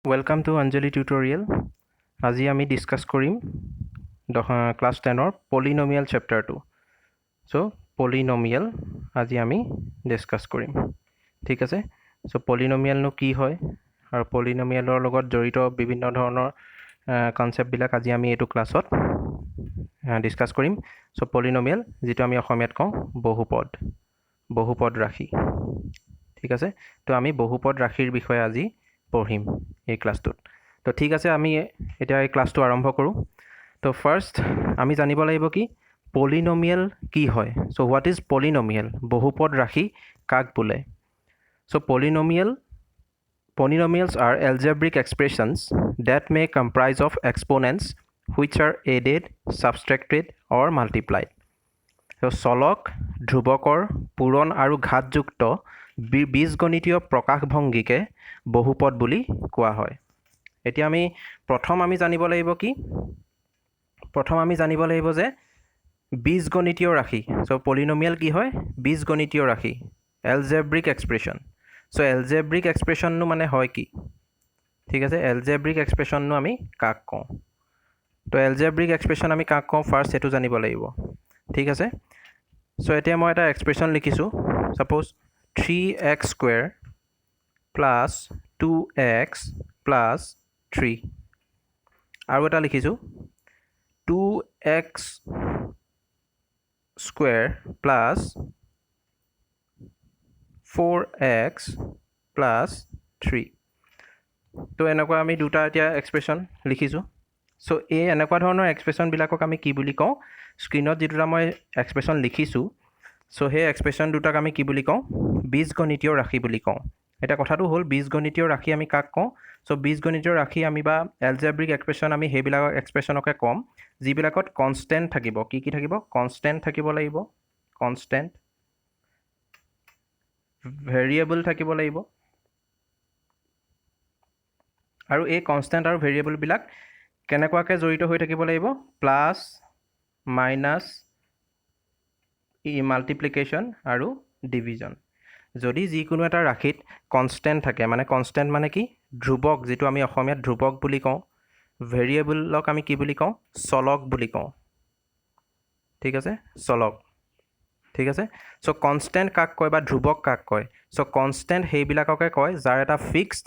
Welcome to Anjali tutorial. আজি আমি discuss কৰিম ক্লাস 10 ৰ পলিনোমিয়াল চ্যাপ্টাৰ 2. সো পলিনোমিয়াল আজি আমি ডিসকাস কৰিম. ঠিক আছে? সো পলিনোমিয়াল নো কি হয় আৰু পলিনোমিয়ালৰ লগত জড়িত বিভিন্ন ধৰণৰ কনসেপ্ট বিলাক আজি আমি এটো ক্লাছত ডিসকাস কৰিম. সো পলিনোমিয়াল যেটো আমি অসমীয়াত কওঁ বহুপদ ৰাশি. ঠিক আছে? তো আমি বহুপদ ৰাশিৰ বিষয়ে আজি পঢ়িম এই ক্লাছটোত. তো ঠিক আছে, আমি এতিয়া এই ক্লাছটো আৰম্ভ কৰোঁ. তো ফাৰ্স্ট আমি জানিব লাগিব কি পলিনোমিয়াল কি হয়. So what is polynomial? বহুপদ ৰাশি কাক বোলে? So polynomials are algebraic expressions that may comprise of exponents which are added, subtracted or multiplied. So চলক, ধ্ৰুৱকৰ, পূৰণ আৰু ঘাতযুক্ত বীজগণিতীয় প্ৰকাশভংগীকে বহুপদ বুলি কোৱা হয়. এতিয়া আমি প্ৰথম জানিব লাগিব কি? প্ৰথম আমি জানিব লাগিব যে বীজগণিতীয় ৰাশি. সো পলিনোমিয়াল কি হয়? বীজগণিতীয় ৰাশি, algebraic expression. So algebraic expression নো মানে হয় কি? ঠিক আছে, এলজেব্ৰিক এক্সপ্ৰেশন নো আমি কাক কওঁ? তো এলজেব্ৰিক এক্সপ্ৰেশন আমি কাক কওঁ ফাৰ্স্ট এটো জানিব লাগিব. ঠিক আছে? সো এতিয়া মই এটা এক্সপ্ৰেশন লিখিছো. Suppose 3x square plus 2x plus 3. আৰু এটা লিখিছো 2x square plus 4x plus 3. তো এনেকুৱা আমি দুটা এতিয়া এক্সপ্ৰেশন লিখিছো. সো এই এনেকুৱা ধৰণৰ এক্সপ্ৰেশন বিলাকক আমি কি বুলি কওঁ? স্ক্ৰিনত যেটা মই এক্সপ্ৰেশন লিখিছো, সো সেই এক্সপ্ৰেশন দুটাক আমি কি বুলি কওঁ? বীজগণিতীয় ৰাশি বুলি কওঁ. এটা কথাটো হ'ল বীজগণিতীয় ৰাশি আমি কাক কওঁ? সো বীজগণিতীয় ৰাশি আমি বা এলজেব্ৰিক এক্সপ্ৰেশন আমি সেইবিলাক এক্সপ্ৰেশনকে কম যিবিলাকত কনস্ট্যান্ট থাকিব. কি কি থাকিব? কনস্ট্যান্ট থাকিব লাগিব, কনস্ট্যান্ট, ভেৰিয়েবল থাকিব লাগিব. আৰু এই কনস্ট্যান্ট আৰু ভেৰিয়েবল বিলাক কেনেকুৱাকৈ জড়িত হৈ থাকিব লাগিব? প্লাস, মাইনাস, মাল্টিপ্লিকেশন আৰু ডিভিজন. যদি যিকোনো এটা ৰাশিত কনস্ট্যান্ট থাকে, মানে কনস্ট্যান্ট মানে কি? ধ্ৰুৱক, যেটো আমি অসমীয়াত ধ্ৰুৱক বুলি কওঁ. ভেৰিয়েবলক আমি কি বুলি কওঁ? চলক বুলি কওঁ. ঠিক আছে, চলক. ঠিক আছে? সো কনস্ট্যান্ট কাক কয় বা ধ্ৰুৱক কাক কয়? সো কনস্ট্যান্ট সেইবিলাককে কয় যাৰ এটা ফিক্সড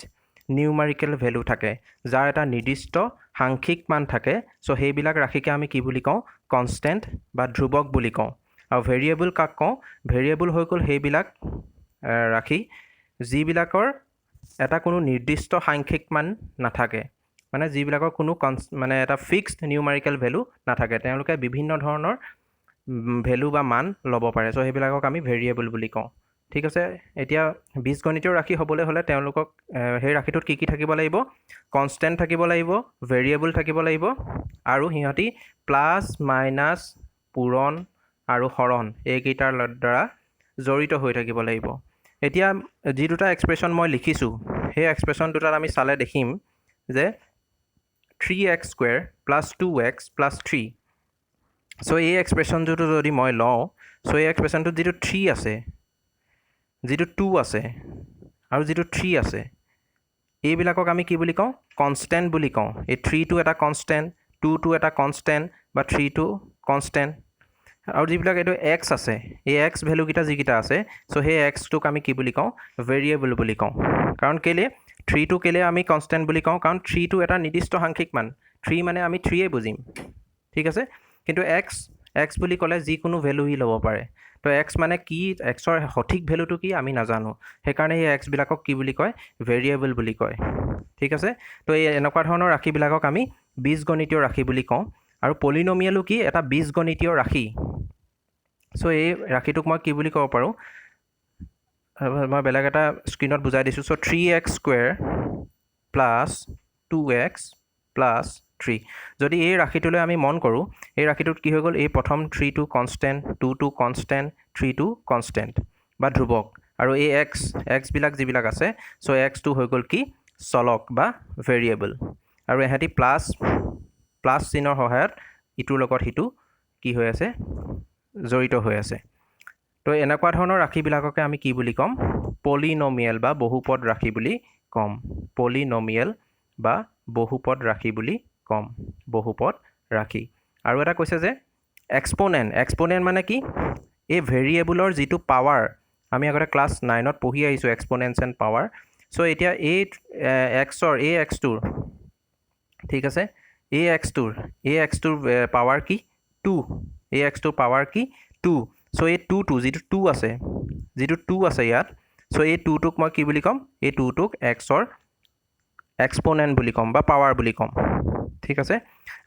নিউমাৰিকেল ভ্যালু থাকে, যাৰ এটা নিৰ্দিষ্ট সাংখ্যিক মান থাকে. সো সেইবিলাক ৰাশিকে আমি কি বুলি কওঁ? কনস্ট্যান্ট বা ধ্ৰুৱক বুলি কওঁ. আৰু ভেৰিয়েবল কাক কওঁ? ভেৰিয়েবল হৈ গ'ল সেইবিলাক ৰাশি যিবিলাকৰ এটা কোনো নিৰ্দিষ্ট সাংখ্যিক মান নাথাকে, মানে যিবিলাকৰ কোনো মানে এটা ফিক্সড নিউমাৰিকেল ভ্যালু নাথাকে. তেওঁলোকে বিভিন্ন ধৰণৰ ভ্যালু বা মান ল'ব পাৰে. সো সেইবিলাকক আমি ভেৰিয়েবল বুলি কওঁ. ঠিক আছে? এতিয়া বীজগণিতীয় ৰাশি হ'বলৈ হ'লে তেওঁলোকক সেই ৰাশিটোত কি কি থাকিব লাগিব? কনস্ট্যান্ট থাকিব লাগিব, ভেৰিয়েবল থাকিব লাগিব, আৰু সিহঁতি প্লাস, মাইনাস, পূৰণ আৰু হৰণ এইকেইটাৰ দ্বাৰা জড়িত হৈ থাকিব লাগিব. এতিয়া যি দুটা এক্সপ্ৰেশন মই লিখিছো, সেই এক্সপ্ৰেশন দুটাত আমি চালে দেখিম যে 3x square plus 2x plus 3. So এই এক্সপ্ৰেশনটো যদি মই লওঁ, সো এই এক্সপ্ৰেশনটোত যেটো 3 আছে, যেটো 2 আছে আৰু যেটো 3 আছে, এইবিলাকক আমি কি বুলি কওঁ? কনস্ট্যান্ট বুলি কওঁ. এই 3 টো এটা কনস্ট্যান্ট, 2 টো এটা কনস্ট্যান্ট বা 3 টো কনস্ট্যান্ট. আৰু যিবিলাক এইটো x আছে, এই x ভ্যালু কিটা যিকিটা আছে, সো সেই x টোক আমি কি বুলি কওঁ? ভেৰিয়েবল বুলি কওঁ. কাৰণ কেলে 3 টো কেলে আমি কনস্ট্যান্ট বুলি কওঁ? কাৰণ 3 টো এটা নিৰ্দিষ্ট সাংখ্যিক মান. 3 মানে আমি 3 বুজিম. ঠিক আছে? কিন্তু x বুলি ক'লে যিকোনো ভ্যালু হি ল'ব পাৰে. তো x মানে কি? x ৰ সঠিক ভ্যালুটো কি আমি নাজানো. সেইকাৰণে এই x বিলাকক কি বুলি কয়? ভেৰিয়েবল বুলি কয়. ঠিক আছে? তো এই এনেকুৱা ধৰণৰ ৰাশিবিলাকক আমি বীজগণিতীয় ৰাশি বুলি কওঁ. আৰু পলিনোমিয়ালো কি? এটা বীজগণিতীয় ৰাশি. সো এই ৰাশিটোক মই কি বুলি ক'ব পাৰোঁ? মই বেলেগ এটা স্ক্ৰিনত বুজাই দিছোঁ. So 3x square plus 2x plus 3. যদি এই ৰাশিটোলৈ আমি মন কৰোঁ, এই ৰাশিটোত কি হৈ গ'ল? এই প্ৰথম 3 টো কনস্ট্যান্ট, 2 টো কনস্ট্যান্ট, 3 টো কনস্ট্যান্ট বা ধ্ৰুৱক, আৰু এই x বিলাক যিবিলাক আছে, সো x টো হৈ গ'ল কি? চলক বা ভেৰিয়েবল. আৰু এহেঁতি প্লাস চিনৰ সহায়ত ইটোৰ লগত হিটো কি হৈ আছে? জড়িত হৈ আছে. তো এনেকুৱা ধৰণৰ ৰাশিবিলাককে আমি কি বুলি ক'ম? পলিনোমিয়াল বা বহুপদ ৰাশি বুলি ক'ম. পলিনোমিয়াল বা বহুপদ ৰাশি বুলি ক'ম বহুপদ ৰাশি আৰু এটা কৈছে যে এক্সপোনেণ্ট মানে কি এই ভেৰিয়েবলৰ যিটো পাৱাৰ আমি আগতে ক্লাছ 9ত পঢ়ি আহিছোঁ এক্সপোনেণ্টছ এণ্ড পাৱাৰ চ' এতিয়া এই এক্সটোৰ ঠিক আছে এই এক্সটোৰ পাৱাৰ কি 2 এই এক্সটোৰ পাৱাৰ কি 2 চ' এই 2টো যিটো 2 আছে ইয়াত চ' এই 2টোক মই কি বুলি ক'ম এই 2টোক এক্সৰ এক্সপোনেণ্ট বুলি ক'ম বা পাৱাৰ বুলি ক'ম ঠিক আছে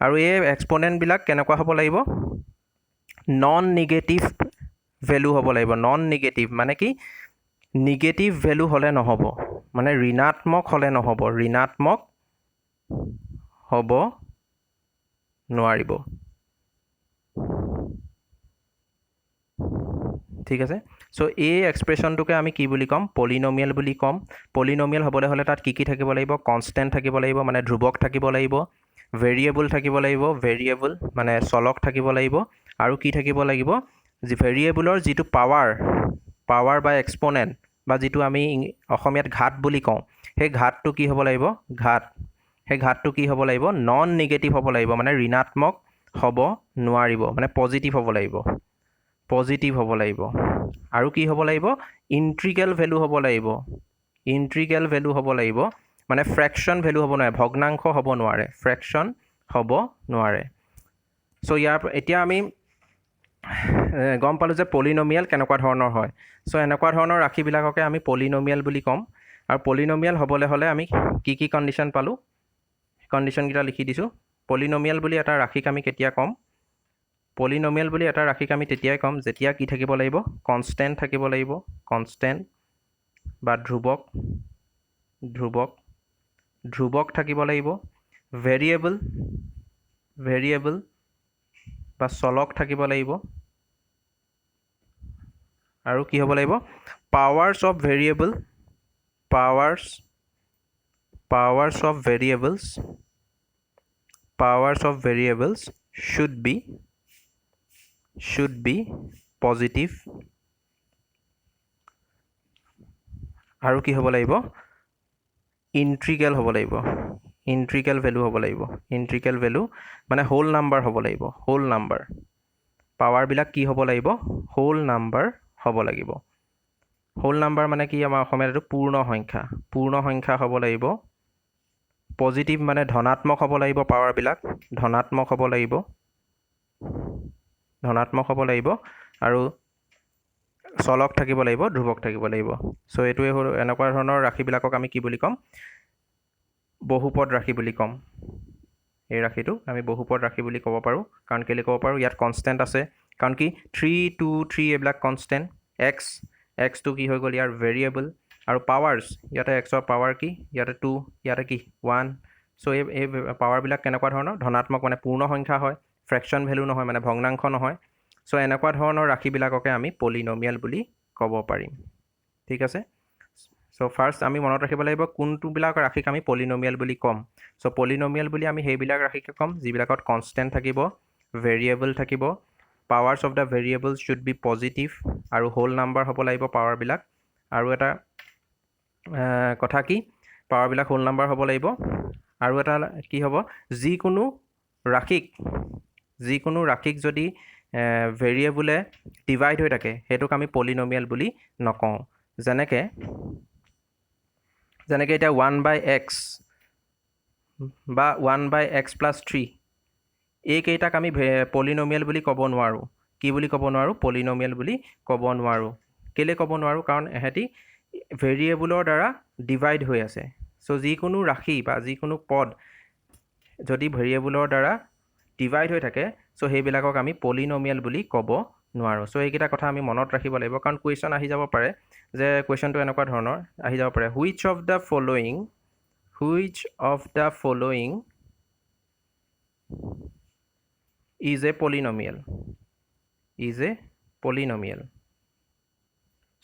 আৰু এই এক্সপোনেণ্টবিলাক কেনেকুৱা হ'ব লাগিব নন নিগেটিভ ভেলু হ'ব লাগিব নন নিগেটিভ মানে কি নিগেটিভ ভেলু হ'লে নহ'ব মানে ঋণাত্মক হ'লে নহ'ব ঋণাত্মক হ'ব নোৱাৰিব ঠিক আছে চ' এই এক্সপ্ৰেশ্যনটোকে আমি কি বুলি ক'ম পলিনমিয়েল বুলি ক'ম পলিনমিয়েল হ'বলৈ হ'লে তাত কি থাকিব লাগিব কনষ্টেণ্ট থাকিব লাগিব মানে ধ্ৰুৱক থাকিব লাগিব ভেৰিয়েবল থাকিব লাগিব মানে চলক থাকিব লাগিব আৰু কি থাকিব লাগিব ভেৰিয়েবলৰ যিটো পাৱাৰ বা এক্সপোনেণ্ট বা যিটো আমি অসমীয়াত ঘাত বুলি কওঁ সেই ঘাতটো কি হ'ব লাগিব সেই ঘাতটো কি হ'ব লাগিব নন নিগেটিভ হ'ব লাগিব মানে ঋণাত্মক হ'ব নোৱাৰিব মানে পজিটিভ হ'ব লাগিব আৰু কি হ'ব লাগিব ইণ্ট্ৰিগেল ভেলু হ'ব লাগিব মানে ফ্ৰেকশ্যন ভেলু হ'ব নোৱাৰে ভগ্নাংশ হ'ব নোৱাৰে চ' এতিয়া আমি গম পালোঁ যে পলিনমিয়েল কেনেকুৱা ধৰণৰ হয় চ' এনেকুৱা ধৰণৰ ৰাশিবিলাককে আমি পলিনমিয়েল বুলি ক'ম আৰু পলিনমিয়েল হ'বলৈ হ'লে আমি কি কণ্ডিশ্যন পালোঁ কণ্ডিশ্যনকেইটা লিখি দিছোঁ পলিনমিয়েল বুলি এটা ৰাশিক আমি কেতিয়া ক'ম পলিনমিয়েল বুলি এটা ৰাশিক আমি তেতিয়াই ক'ম যেতিয়া কি থাকিব লাগিব কনষ্টেণ্ট থাকিব লাগিব কনষ্টেণ্ট বা ধ্ৰুৱক থাকিব লাগিব ভেৰিয়েবল বা চলক থাকিব লাগিব আৰু কি হ'ব লাগিব powers of variables should be positive আৰু কি হ'ব লাগিব ইণ্ট্ৰিগেল ভেলু মানে হোল নাম্বাৰ হ'ব লাগিব পাৱাৰবিলাক কি হ'ব লাগিব হোল নাম্বাৰ হ'ব লাগিব হোল নাম্বাৰ মানে কি আমাৰ অসমীয়াত এইটো পূৰ্ণ সংখ্যা হ'ব লাগিব পজিটিভ মানে ধনাত্মক হ'ব লাগিব পাৱাৰবিলাক ধনাত্মক হ'ব লাগিব আৰু চলক থাকিব লাগিব ধ্ৰুৱক থাকিব লাগিব চ' এইটোৱে হ'ল এনেকুৱা ধৰণৰ ৰাশিবিলাকক আমি কি বুলি ক'ম বহুপদ ৰাশি বুলি ক'ম এই ৰাশিটোক আমি বহুপদ ৰাশি বুলি ক'ব পাৰোঁ কাৰণ কেলৈ ক'ব পাৰোঁ ইয়াত কনষ্টেণ্ট আছে কাৰণ কি 3 2 3 এইবিলাক কনষ্টেণ্ট এক্সটো কি হৈ গ'ল ইয়াৰ ভেৰিয়েবল আৰু পাৱাৰ্ছ ইয়াতে এক্সৰ পাৱাৰ কি ইয়াতে 2 ইয়াতে কি 1 চ' এই পাৱাৰবিলাক কেনেকুৱা ধৰণৰ ধনাত্মক মানে পূৰ্ণ সংখ্যা হয় ফ্ৰেকশ্যন ভেলু নহয় মানে ভগ্নাংশ নহয় চ' এনেকুৱা ধৰণৰ ৰাশিবিলাককে আমি পলিনমিয়েল বুলি ক'ব পাৰিম ঠিক আছে চ' ফাৰ্ষ্ট আমি মনত ৰাখিব লাগিব কোনটোবিলাক ৰাশিক আমি পলিনমিয়েল বুলি ক'ম চ' পলিনমিয়েল বুলি আমি সেইবিলাক ৰাশিকে ক'ম যিবিলাকত কনষ্টেণ্ট থাকিব ভেৰিয়েবল থাকিব powers of the variables should be positive আৰু হোল নাম্বাৰ হ'ব লাগিব পাৱাৰবিলাক আৰু এটা কথা কি পাৱাৰবিলাক হোল নাম্বাৰ হ'ব লাগিব আৰু এটা কি হ'ব যিকোনো ৰাশিক যদি ভেৰিয়েবলে ডিভাইড হৈ থাকে সেইটোক আমি পলিনমিয়েল বুলি নকওঁ যেনেকৈ এতিয়া 1/x বা 1/x+3 এইকেইটাক আমি পলিনমিয়েল বুলি ক'ব নোৱাৰোঁ কি বুলি ক'ব নোৱাৰোঁ পলিনমিয়েল বুলি ক'ব নোৱাৰোঁ কেলৈ ক'ব নোৱাৰোঁ কাৰণ এহেঁতি ভেৰিয়েবলৰ দ্বাৰা ডিভাইড হৈ আছে চ' যিকোনো ৰাশি বা যিকোনো পদ যদি ভেৰিয়েবলৰ দ্বাৰা ডিভাইড হৈ থাকে চ' সেইবিলাকক আমি পলিনমিয়েল বুলি ক'ব নোৱাৰোঁ চ' এইকেইটা কথা আমি মনত ৰাখিব লাগিব কাৰণ কুৱেশ্যন আহি যাব পাৰে যে কুৱেশ্যনটো এনেকুৱা ধৰণৰ আহি যাব পাৰে which of the following is a polynomial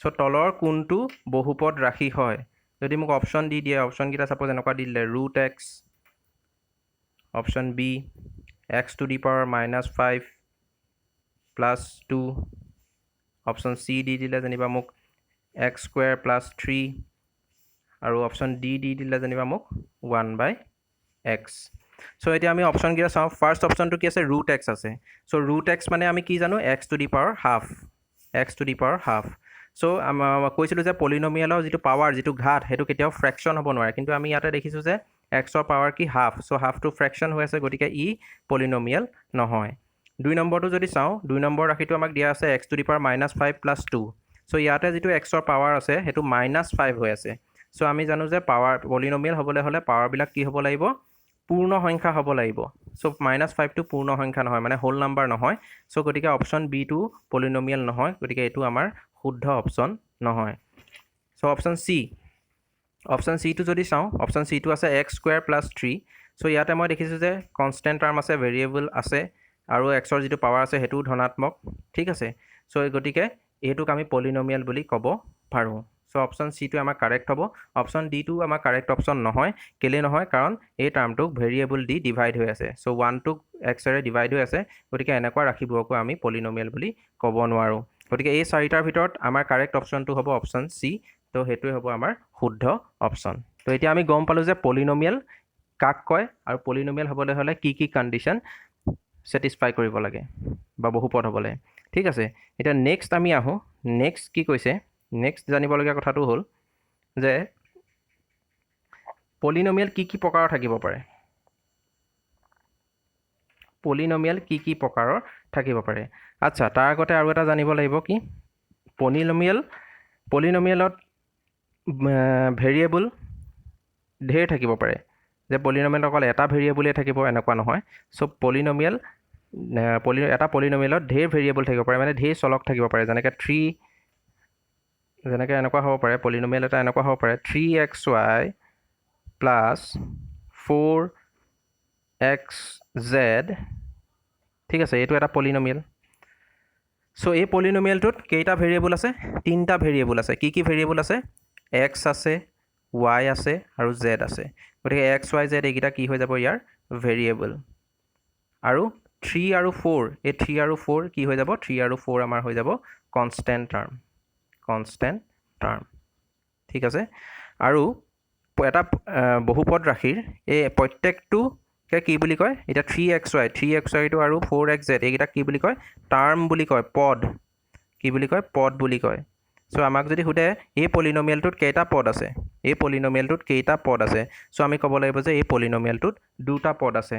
চ' তলৰ কোনটো বহুপদ ৰাশি হয় যদি মোক অপশ্যন দি দিয়ে অপশ্যনকেইটা ছাপ'জ এনেকুৱা দি দিলে √x option B x⁻⁻5 +2 option C দি দিলে যেনিবা মোক x² + 3 আৰু অপশ্যন ডি দি দিলে যেনিবা মোক 1/x এক্স চ' এতিয়া আমি অপশ্যনকেইটা চাওঁ ফাৰ্ষ্ট অপশ্যনটো কি আছে ৰুট এক্স আছে চ' ৰুট এক্স মানে আমি কি জানো x to the power half x to the power half so' কৈছিলোঁ যে পলিনমিয়েলৰ যিটো পাৱাৰ যিটো ঘাত সেইটো কেতিয়াও ফ্ৰেকশ্যন হ'ব নোৱাৰে কিন্তু আমি ইয়াতে দেখিছোঁ যে এক্সৰ পাৱাৰ কি হাফ চ' হাফটো ফ্ৰেকশ্যন হৈ আছে গতিকে ই পলিনমিয়েল নহয় 2 নম্বৰটো যদি চাওঁ 2 নম্বৰ ৰাশিটো আমাক দিয়া আছে এক্স টু দি পাৱাৰ -5 + 2 চ' ইয়াতে যিটো এক্সৰ পাৱাৰ আছে সেইটো -5 হৈ আছে চ' আমি জানো যে পাৱাৰ পলিনমিয়েল হ'বলৈ হ'লে পাৱাৰবিলাক কি হ'ব লাগিব পূৰ্ণ সংখ্যা হ'ব লাগিব চ' -5টো পূৰ্ণ সংখ্যা নহয় মানে হোল নাম্বাৰ নহয় চ' গতিকে অপশ্যন বিটো পলিনমিয়েল নহয় গতিকে এইটো আমাৰ শুদ্ধ অপশ্যন নহয় চ' অপশ্যন চিটো যদি চাওঁ অপশ্যন চিটো আছে x² + 3 চ' ইয়াতে মই দেখিছোঁ যে কনষ্টেণ্ট টাৰ্ম আছে ভেৰিয়েবল আছে আৰু এক্সৰ যিটো পাৱাৰ আছে সেইটোও ধনাত্মক ঠিক আছে চ' গতিকে এইটোক আমি পলিনমিয়েল বুলি ক'ব পাৰোঁ চ' অপশ্যন চিটো আমাৰ কাৰেক্ট হ'ব অপশ্যন ডিটো আমাৰ কাৰেক্ট অপশ্যন নহয় কেলৈ নহয় কাৰণ এই টাৰ্মটোক ভেৰিয়েবল দি ডিভাইড হৈ আছে চ' 1টোক এক্সেৰে ডিভাইড হৈ আছে গতিকে এনেকুৱা ৰাশিবোৰকো আমি পলিনমিয়েল বুলি ক'ব নোৱাৰোঁ গতিকে এই চাৰিটাৰ ভিতৰত আমাৰ কাৰেক্ট অপশ্যনটো হ'ব অপশ্যন চি তো সেইটোৱে হ'ব আমাৰ শুদ্ধ অপশ্যন তো এতিয়া আমি গম পালোঁ যে পলিনমিয়েল কাক কয় আৰু পলিনমিয়েল হ'বলৈ হ'লে কি কি কণ্ডিশ্যন ছেটিছফাই কৰিব লাগে বা বহুপদ হ'বলৈ ঠিক আছে এতিয়া নেক্সট আমি আহোঁ নেক্সট কি কৈছে নেক্সট জানিবলগীয়া কথাটো হ'ল যে পলিনমিয়েল কি কি প্ৰকাৰৰ থাকিব পাৰে পলিনমিয়েল কি কি প্ৰকাৰৰ থাকিব পাৰে আচ্ছা তাৰ আগতে আৰু এটা জানিব লাগিব কি পলিনমিয়েলত ভেৰিয়েবল ঢেৰ থাকিব পাৰে যে পলিনমিয়েল অকল এটা ভেৰিয়েবলেই থাকিব এনেকুৱা নহয় চ' এটা পলিনমিয়েলত ঢেৰ ভেৰিয়েবল থাকিব পাৰে মানে ঢেৰ চলক থাকিব পাৰে যেনেকৈ যেনেকৈ এনেকুৱা হ'ব পাৰে পলিনমিয়েল এটা এনেকুৱা হ'ব পাৰে 3xy + 4xz ঠিক আছে এইটো এটা পলিনমিয়েল চ' এই পলিনমিয়েলটোত কেইটা ভেৰিয়েবল আছে তিনিটা ভেৰিয়েবল আছে কি কি ভেৰিয়েবল আছে x আছে y আছে আৰু z আছে গতিকে x y z এইকেইটা কি হৈ যাব ইয়াৰ ভেৰিয়েবল আৰু 3 আৰু 4 এই 3 আৰু 4 কি হৈ যাব 3 আৰু 4 আমাৰ হৈ যাব কনষ্টেণ্ট টাৰ্ম ঠিক আছে আৰু এটা বহুপদ ৰাশিৰ এই প্ৰত্যেকটোকে কি বুলি কয় এতিয়া 3xyটো আৰু 4xz এইকেইটা কি বুলি কয় টাৰ্ম বুলি কয় পদ কি বুলি কয় পদ বুলি কয় চ' আমাক যদি সোধে এই পলিনমিয়েলটোত কেইটা পদ আছে চ' আমি ক'ব লাগিব যে এই পলিনমিয়েলটোত দুটা পদ আছে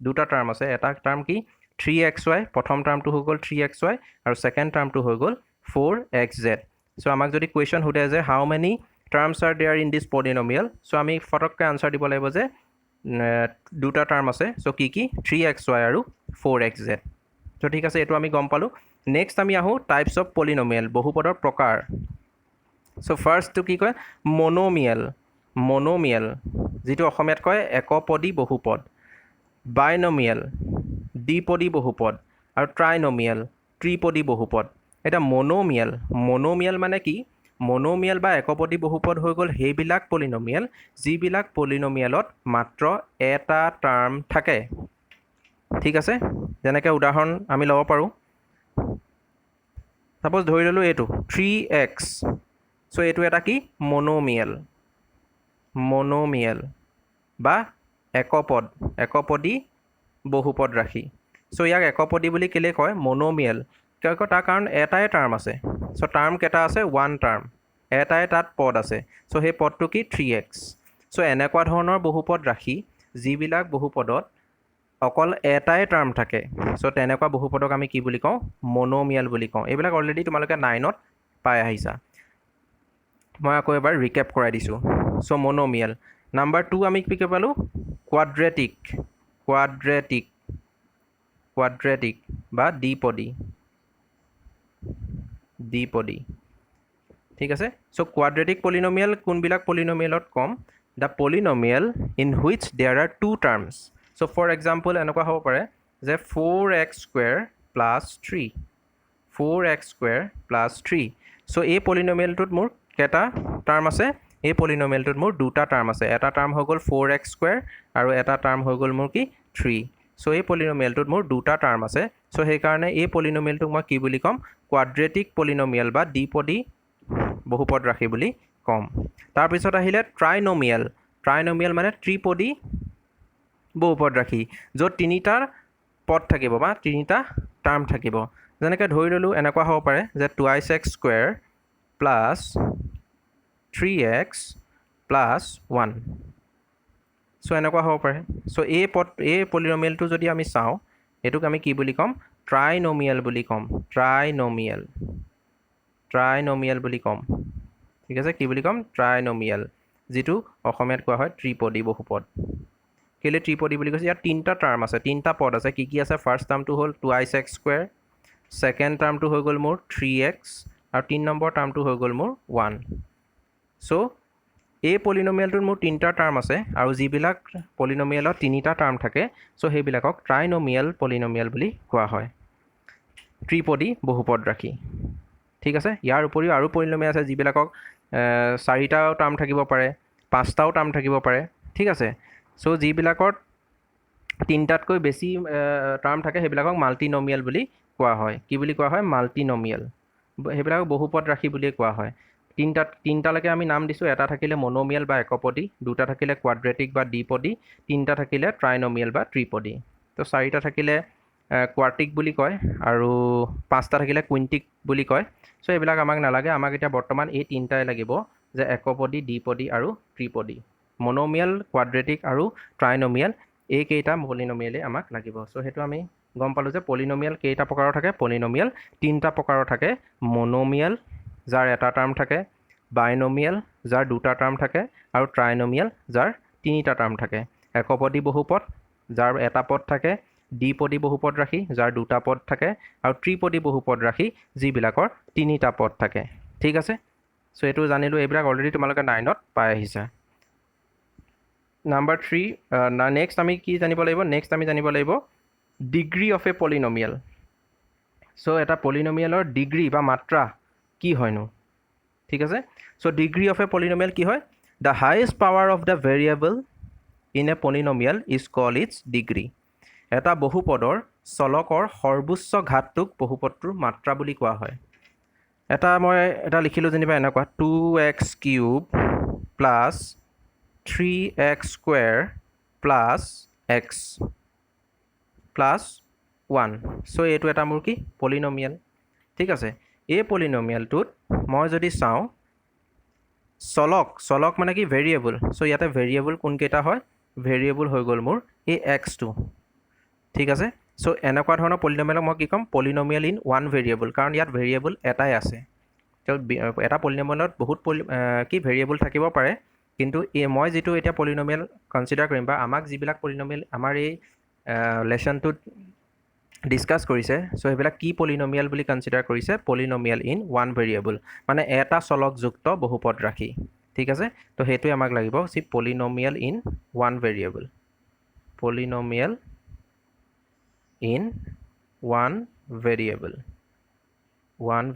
দুটা টাৰ্ম আছে এটা টাৰ্ম কি 3xy প্ৰথম টাৰ্মটো হৈ গ'ল 3xy আৰু ছেকেণ্ড টাৰ্মটো হৈ গ'ল 4xz চ' আমাক যদি কুৱেশ্যন সোধে যে how many terms are there in this polynomial so' আমি ফটককৈ আনচাৰ দিব লাগিব যে দুটা টাৰ্ম আছে চ' কি 3xy আৰু 4xz চ' ঠিক আছে এইটো আমি গম পালোঁ নেক্সট আমি আহোঁ টাইপছ অফ পলিনমিয়েল বহুপদৰ প্ৰকাৰ চ' ফাৰ্ষ্টটো কি কয় মনোমিয়েল যিটো অসমীয়াত কয় একপদী বহুপদ বাইনমিয়েল দ্বিপদী বহুপদ আৰু ট্ৰাইনমিয়েল ত্ৰিপদী বহুপদ এতিয়া মনোমিয়েল মানে কি মনোমিয়েল বা একপদী বহুপদ হৈ গ'ল সেইবিলাক পলিনমিয়েল যিবিলাক পলিনমিয়েলত মাত্ৰ এটা টাৰ্ম থাকে ঠিক আছে যেনেকৈ উদাহৰণ আমি ল'ব পাৰোঁ ছাপ'জ ধৰি ল'লোঁ এইটো 3x চ' এইটো এটা কি মনোমিয়েল বা একপদী বহুপদ ৰাশি চ' ইয়াক একপদী বুলি কেলৈ কয় মনোমিয়েল কিয় কয় তাৰ কাৰণ এটাই টাৰ্ম আছে চ' টাৰ্ম কেইটা আছে ওৱান টাৰ্ম এটাই তাত পদ আছে চ' সেই পদটো কি 3x চ' এনেকুৱা ধৰণৰ বহুপদ ৰাশি যিবিলাক বহুপদত অকল এটাই টাৰ্ম থাকে চ' তেনেকুৱা বহুপদক আমি কি বুলি কওঁ মনোমিয়েল বুলি কওঁ এইবিলাক অলৰেডি তোমালোকে 9ত পাই আহিছা মই আকৌ এবাৰ ৰিকেপ কৰাই দিছোঁ চ' মনোমিয়েল নাম্বাৰ 2 আমি কি পালোঁ কোৱাড্ৰেটিক বা দ্বিপদী ঠিক আছে চ' কোৱাড্ৰেটিক পলিনমিয়েল কোনবিলাক পলিনমিয়েলত কম the polynomial in which there are two terms so' for example এনেকুৱা হ'ব পাৰে যে 4x² + 3 চ' এই পলিনমিয়েলটোত মোৰ কেইটা টাৰ্ম আছে এই পলিনমিয়েলটোত মোৰ দুটা টাৰ্ম আছে এটা টাৰ্ম হৈ গ'ল 4x² আৰু এটা টাৰ্ম হৈ গ'ল মোৰ কি 3 চ' এই পলিনমিয়েলটোত মোৰ দুটা টাৰ্ম আছে চ' সেইকাৰণে এই পলিনমিয়েলটোক মই কি বুলি ক'ম কোৱাড্ৰেটিক পলিনমিয়েল বা দ্বিপদী বহুপদ ৰাশি বুলি ক'ম তাৰপিছত আহিলে ট্ৰাইনমিয়েল মানে ত্ৰিপদী বহুপদ ৰাশি য'ত তিনিটা পদ থাকিব বা তিনিটা টাৰ্ম থাকিব যেনেকৈ ধৰি ল'লোঁ এনেকুৱা হ'ব পাৰে যে 2x square plus 3x plus 1 চ' এনেকুৱা হ'ব পাৰে চ' এই পলিনমিয়েলটো যদি আমি চাওঁ এইটোক আমি কি বুলি ক'ম ট্ৰাইনমিয়েল বুলি ক'ম ট্ৰাইনমিয়েল বুলি ক'ম ঠিক আছে কি বুলি ক'ম ট্ৰাইনমিয়েল যিটো অসমীয়াত কোৱা হয় ত্ৰিপদী বহুপদ কেলৈ ত্ৰিপদী বুলি কৈছে ইয়াত তিনিটা টাৰ্ম আছে তিনিটা পদ আছে কি আছে ফাৰ্ষ্ট টাৰ্মটো হ'ল 2x স্কুৱেৰ ছেকেণ্ড টাৰ্মটো হৈ গ'ল মোৰ 3x আৰু 3 নম্বৰ টাৰ্মটো হৈ গ'ল মোৰ 1 চ' এই পলিনমিয়েলটোত মোৰ তিনিটা টাৰ্ম আছে আৰু যিবিলাক পলিনমিয়েলত তিনিটা টাৰ্ম থাকে চ' সেইবিলাকক ট্ৰাইনমিয়েল পলিনমিয়েল বুলি কোৱা হয় ত্ৰিপদী বহুপদ ৰাশি ঠিক আছে ইয়াৰ উপৰিও আৰু পলিনমিয়েল আছে যিবিলাকক চাৰিটাও টাৰ্ম থাকিব পাৰে পাঁচটাও টাৰ্ম থাকিব পাৰে ঠিক আছে চ' যিবিলাকত তিনিটাতকৈ বেছি টাৰ্ম থাকে সেইবিলাকক মাল্টিনমিয়েল বুলি কোৱা হয় কি বুলি কোৱা হয় মাল্টিনমিয়েল সেইবিলাকক বহুপদ ৰাশি বুলিয়ে কোৱা হয় তিনিটালৈকে আমি নাম দিছোঁ এটা থাকিলে মনমিয়েল বা একপদী দুটা থাকিলে কোৱাড্ৰেটিক বা দ্বিপদী তিনিটা থাকিলে ট্ৰাইনমিয়েল বা ত্ৰিপদী তো চাৰিটা থাকিলে কোৱাৰ্টিক বুলি কয় আৰু পাঁচটা থাকিলে কুইণ্টিক বুলি কয় চ' এইবিলাক আমাক নালাগে আমাক এতিয়া বৰ্তমান এই তিনিটাই লাগিব যে একপদী দ্বিপদী আৰু ত্ৰিপদী মনমিয়েল কোৱাড্ৰেটিক আৰু ট্ৰাইনমিয়েল এইকেইটা পলিনমিয়েলেই আমাক লাগিব চ' সেইটো আমি গম পালোঁ যে পলিনমিয়েল কেইটা প্ৰকাৰৰ থাকে পলিনমিয়েল তিনিটা প্ৰকাৰৰ থাকে মনমিয়েল যাৰ এটা টাৰ্ম থাকে বাইনমিয়েল যাৰ দুটা টাৰ্ম থাকে আৰু ট্ৰাইনমিয়েল যাৰ তিনিটা টাৰ্ম থাকে একপদী বহুপদ যাৰ এটা পদ থাকে দ্বিপদী বহুপদ ৰাশি যাৰ দুটা পদ থাকে আৰু ত্ৰিপদী বহুপদ ৰাশি যিবিলাকৰ তিনিটা পদ থাকে ঠিক আছে চ' এইটো জানিলোঁ এইবিলাক অলৰেডি তোমালোকে 9ত পাই আহিছা নাম্বাৰ 3 নেক্সট আমি কি জানিব লাগিব নেক্সট আমি জানিব লাগিব degree of a polynomial so' এটা পলিনমিয়েলৰ ডিগ্ৰী বা মাত্ৰা কি হয়নো ঠিক আছে so' degree of a polynomial কি হয় the highest power of the variable in a polynomial is call its degree এটা বহুপদৰ চলকৰ সৰ্বোচ্চ ঘাতটোক বহুপদটোৰ মাত্ৰা বুলি কোৱা হয় মই লিখিলোঁ যেনিবা এনেকুৱা 2x cube plus 3x square plus x plus 1 চ' এইটো এটা মোৰ কি পলিনমিয়েল ঠিক আছে এই পলিনমিয়েলটোত মই যদি চাওঁ চলক মানে কি ভেৰিয়েবল চ' ইয়াতে ভেৰিয়েবল কোনকেইটা হয় ভেৰিয়েবল হৈ গ'ল মোৰ এই এক্সটো ঠিক আছে চ' এনেকুৱা ধৰণৰ পলিনমিয়েলক মই কি ক'ম পলিনমিয়েল ইন ওৱান ভেৰিয়েবল কাৰণ ইয়াত ভেৰিয়েবল এটাই আছে এটা পলিনমিয়েলত বহুত কি ভেৰিয়েবল থাকিব পাৰে কিন্তু মই যিটো এতিয়া পলিনমিয়েল কনচিডাৰ কৰিম বা আমাক যিবিলাক পলিনমিয়েল আমাৰ এই লেচনটোত ডিছকাছ কৰিছে চ' সেইবিলাক কি পলিনমিয়েল বুলি কনচিডাৰ কৰিছে পলিনমিয়েল ইন ওৱান ভেৰিয়েবল মানে এটা চলকযুক্ত বহুপদ ৰাশি ঠিক আছে তো সেইটোৱে আমাক লাগিব polynomial in one variable polynomial in one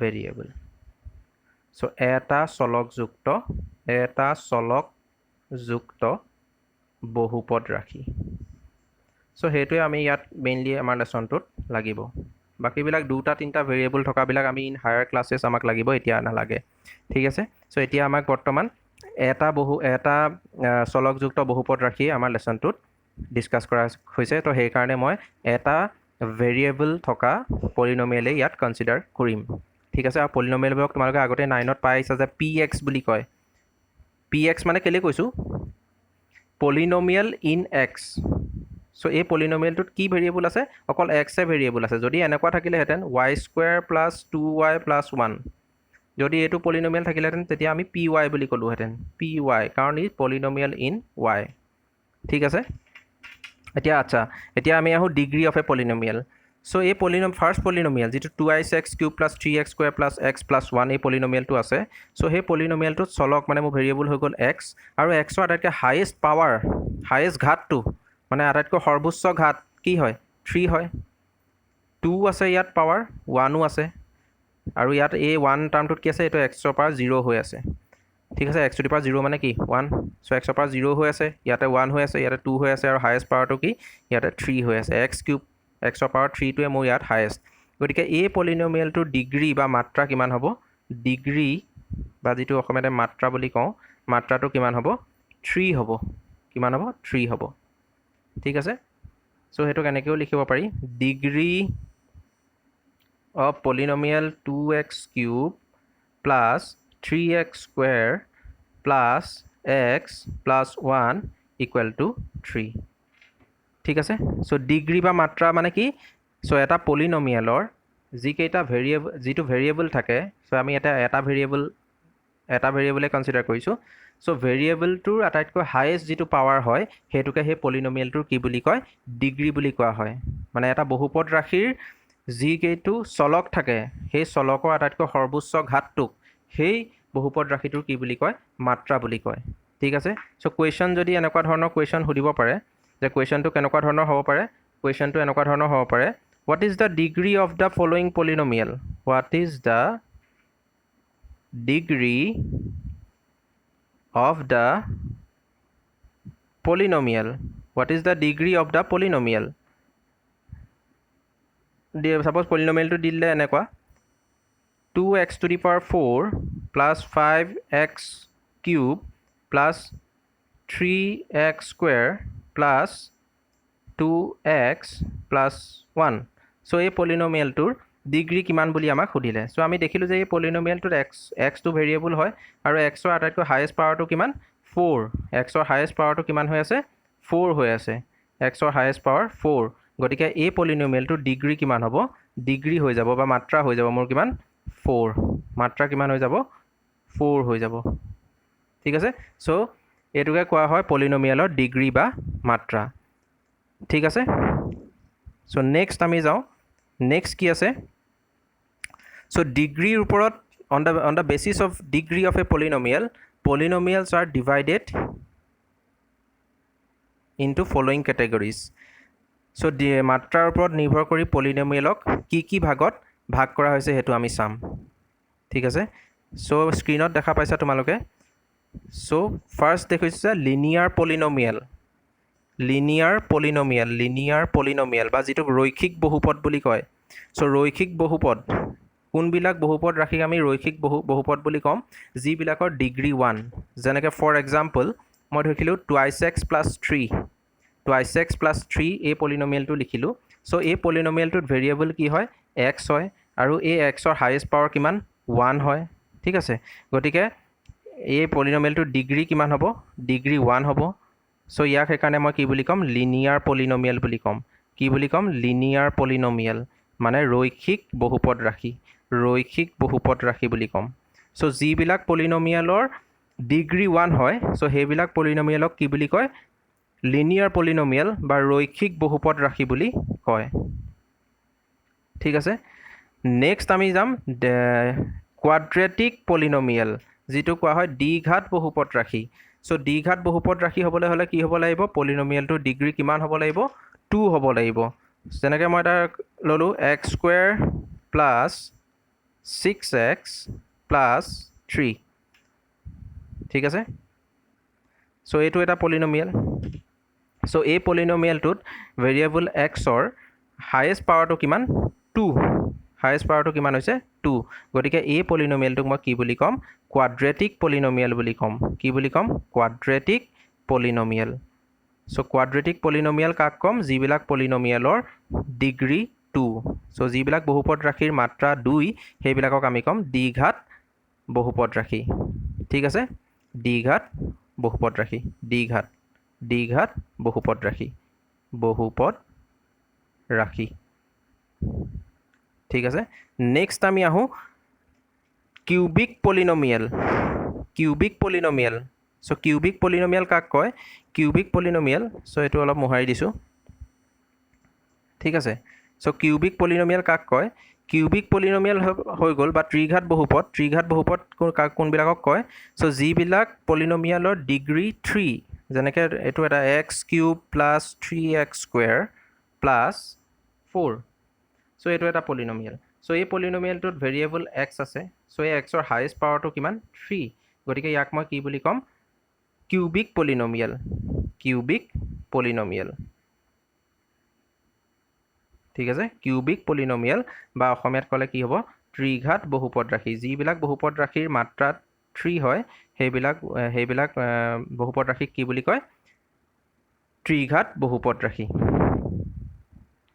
variable so' এটা চলকযুক্ত বহুপদ ৰাশি চ' সেইটোৱে আমি ইয়াত মেইনলি আমাৰ লেচনটোত লাগিব বাকীবিলাক দুটা তিনিটা ভেৰিয়েবল থকাবিলাক আমি ইন হায়াৰ ক্লাছেছ আমাক লাগিব এতিয়া নালাগে ঠিক আছে চ' এতিয়া আমাক বৰ্তমান এটা চলকযুক্ত বহুপদ ৰাশি আমাৰ লেচনটোত ডিছকাছ কৰা হৈছে তো সেইকাৰণে মই এটা ভেৰিয়েবল থকা পলিনমিয়েলেই ইয়াত কনচিডাৰ কৰিম ঠিক আছে আৰু পলিনমিয়েলবোৰক তোমালোকে আগতে 9ত পাই আহিছা যে px বুলি কয় px মানে কেলৈ কৈছোঁ পলিনমিয়েল ইন এক্স চ' এই পলিনমিয়েলটোত কি ভেৰিয়েবল আছে অকল এক্সে ভেৰিয়েবল আছে যদি এনেকুৱা থাকিলেহেঁতেন y square plus 2y plus 1 যদি এইটো পলিনমিয়েল থাকিলেহেঁতেন তেতিয়া আমি py বুলি ক'লোহেঁতেন py কাৰণ ই পলিনমিয়েল ইন y ঠিক আছে এতিয়া আমি আহোঁ ডিগ্ৰী অফ এ পলিনমিয়েল চ' এই ফাৰ্ষ্ট পলিনমিয়েল যিটো 2x cube plus 3x square plus x plus 1 এই পলিনমিয়েলটো আছে চ' সেই পলিনমিয়েলটোত চলক মানে মোৰ ভেৰিয়েবল হৈ গ'ল x আৰু xৰ আটাইতকৈ হায়েষ্ট ঘাতটো মানে আটাইতকৈ সৰ্বোচ্চ ঘাত কি হয় 3 হয় 2 আছে ইয়াত পাৱাৰ 1ও আছে আৰু ইয়াত এই 1 টাৰ্মটোত কি আছে এইটো xৰ পৰা 0 হৈ আছে ঠিক আছে x টু দি পাৱাৰ 0 মানে কি 1 চ' xৰ পৰা 0 হৈ আছে ইয়াতে 1 হৈ আছে ইয়াতে 2 হৈ আছে আৰু হায়েষ্ট পাৱাৰটো কি ইয়াতে 3 হৈ আছে x কিউব xৰ পাৱাৰ 3টোৱে মোৰ ইয়াত হায়েষ্ট গতিকে এই পলিনমিয়েলটোৰ ডিগ্ৰী বা মাত্ৰা কিমান হ'ব ডিগ্ৰী বা যিটো অসমীয়াতে মাত্ৰা বুলি কওঁ মাত্ৰাটো কিমান হ'ব 3 হ'ব কিমান হ'ব 3 হ'ব ঠিক আছে সো হেতু কেনেকেও লিখিব পাৰি degree of polynomial 2x cube plus 3x square plus x plus 1 equal to 3 ঠিক আছে সো ডিগ্ৰী বা মাত্ৰা মানে কি সো এটা পলিনমিয়ালৰ যিকেইটা ভেৰিয়েবল যিটো ভেৰিয়েবল থাকে সো আমি এটা ভেৰিয়েবলে কনসিডাৰ কৰিছোঁ সো ভেৰিয়েবলটোৰ আটাইতকৈ হাইয়েষ্ট যিটো পাৱাৰ হয় হেতুকে হে পলিনমিয়ালটোৰ কি বুলি কয় ডিগ্ৰী বুলি কোৱা হয় মানে এটা বহুপদ ৰাশিৰ যিকেইটো চলক থাকে সেই চলকৰ আটাইতকৈ সৰ্বোচ্চ ঘাতটোক সেই বহুপদ ৰাশিটোৰ কি বুলি কয় মাত্ৰা বুলি কয় ঠিক আছে সো কোৱেশ্চন যদি এনেকুৱা ধৰণৰ কোৱেশ্চন সুধিব পাৰে যে কোৱেশ্চনটো কেনেকুৱা ধৰণৰ হ'ব পাৰে কোৱেশ্চনটো এনেকুৱা ধৰণৰ হ'ব পাৰে what is the degree of the following polynomial what is the degree of the polynomial what is the degree of the polynomial suppose polynomial to dile enekwa 2x to the power 4 plus 5x cube plus 3x square plus 2x plus 1 so এই পলিনমিয়ালটোৰ degree কিমান বুলি আমাক সুধিলে so আমি দেখিলো যে এই পলিনমিয়ালটোৰ x টো ভেৰিয়েবল হয় আৰু x ৰ আটাইতকৈ হাইয়েষ্ট পাৱাৰটো কিমান 4 x ৰ হাইয়েষ্ট পাৱাৰটো কিমান হৈ আছে 4 হৈ আছে x ৰ হাইয়েষ্ট পাৱাৰ 4 গতিকে এই পলিনমিয়ালটোৰ ডিগ্ৰী কিমান হ'ব ডিগ্ৰী হৈ যাব বা মাত্ৰা হৈ যাব মোৰ কিমান 4 মাত্ৰা কিমান হৈ যাব 4 হৈ যাব ঠিক আছে সো এটুকে কোৱা হয় পলিনমিয়ালৰ ডিগ্ৰী বা মাত্ৰা ঠিক আছে সো নেক্সট আমি যাও নেক্সট কি আছে সো ডিগ্ৰীৰ ওপৰত on the basis of degree of a polynomials are divided into following categories so মাত্ৰাৰ ওপৰত নিৰ্ভৰ কৰি পলিনমিয়ালক কি ভাগত ভাগ কৰা হৈছে হেতু আমি চাম ঠিক আছে সো স্ক্ৰিনত দেখা পাইছা তোমালোকে সো ফাৰ্স্ট দেখিছা লিনিয়াৰ পলিনমিয়াল বা যেটো ৰৈখিক বহুপদ বুলি কয় সো ৰৈখিক বহুপদ কোনবিলাক বহুপদ ৰাখি আমি ৰৈখিক বহুপদ বুলি কম যিবিলাকৰ ডিগ্ৰী 1 যেনেকৈ ফৰ এক্সাম্পল মই ধৰিলো 2x + 3 এই পলিনমিয়ালটো লিখিলো সো এই পলিনমিয়ালটোত ভেৰিয়েবল কি হয় x হয় আৰু এই x ৰ হাইয়েষ্ট পাৱাৰ কিমান 1 হয় ঠিক আছে গতিকে এই পলিনমিয়ালটোৰ ডিগ্ৰী কিমান হ'ব ডিগ্ৰী 1 হ'ব সো ইয়াক সেইকাৰণে মই কি বুলি কম লিনিয়াৰ পলিনমিয়াল বুলি কম কি বুলি কম লিনিয়াৰ পলিনমিয়াল মানে ৰৈখিক বহুপদ ৰাশি বুলি কম সো যিবিলাক পলিনমিয়ালৰ ডিগ্ৰী 1 হয় সো সেইবিলাক পলিনমিয়ালক কি বুলি কয় লিনিয়াৰ পলিনমিয়াল বা ৰৈখিক বহুপদ ৰাশি বুলি কয় ঠিক আছে নেক্সট আমি যাম কোৱাড্ৰেটিক পলিনমিয়াল যেটো কোৱা হয় দ্বিঘাত বহুপদ ৰাশি সো দ্বিঘাত বহুপদ ৰাশি হ'বলৈ হলে কি হ'ব লাগিব পলিনমিয়ালটোৰ ডিগ্ৰী কিমান হ'ব লাগিব 2 হ'ব লাগিব যেনেকৈ মই এটা ললো x square plus 6x plus 3 ঠিক আছে সো এইটো এটা পলিনমিয়াল সো এই পলিনমিয়ালটোত ভেৰিয়েবল x ৰ হাইয়েষ্ট পাৱাৰটো কিমান 2 হাইয়েষ্ট পাৱাৰটো কিমান হৈছে 2 গতিকে এই পলিনমিয়ালটোক মই কি বুলি কম কোৱাড্ৰেটিক পলিনমিয়াল বুলি কম কি বুলি কম quadratic polynomial so quadratic polynomial কাক কম যিবিলাক পলিনমিয়ালৰ ডিগ্ৰী 2 সো যিবিলাক বহুপদ ৰাশিৰ মাত্ৰা 2 সেইবিলাকক আমি কম দ্বিঘাত বহুপদ ৰাশি ঠিক আছে দ্বিঘাত বহুপদ ৰাশি দ্বিঘাত বহুপদ ৰাশি ঠিক আছে নেক্সট আমি আহো cubic polynomial so cubic polynomial কাক কয় কিউবিক পলিনমিয়াল সো এটো অলপ মোহাৰি দিছো ঠিক আছে সো কিউবিক পলিনমিয়াল কাক কয় কিউবিক পলিনমিয়াল হৈ গল বা ত্ৰিঘাত বহুপদ কোনবিলাকক কয় সো যিবিলাক পলিনমিয়ালৰ ডিগ্ৰী 3 যেনেকৈ এটো এটা x cube plus 3x square plus 4 so এটো এটা পলিনমিয়াল সো এই পলিনমিয়ালটোত ভেৰিয়েবল x আছে সো এই x ৰ হাইয়েষ্ট পাৱাৰটো কিমান 3 গতিকে ইয়াক মই কি বুলি কম কিউবিক পলিনমিয়াল ঠিক আছে কিউবিক পলিনমিয়াল বা অসমীয়াত ক'লে কি হ'ব ত্ৰিঘাত বহুপদ ৰাশি যিবিলাক বহুপদ ৰাশিৰ মাত্ৰা 3 হয় সেইবিলাক বহুপদ ৰাশিক কি বুলি কয় ত্ৰিঘাত বহুপদ ৰাশি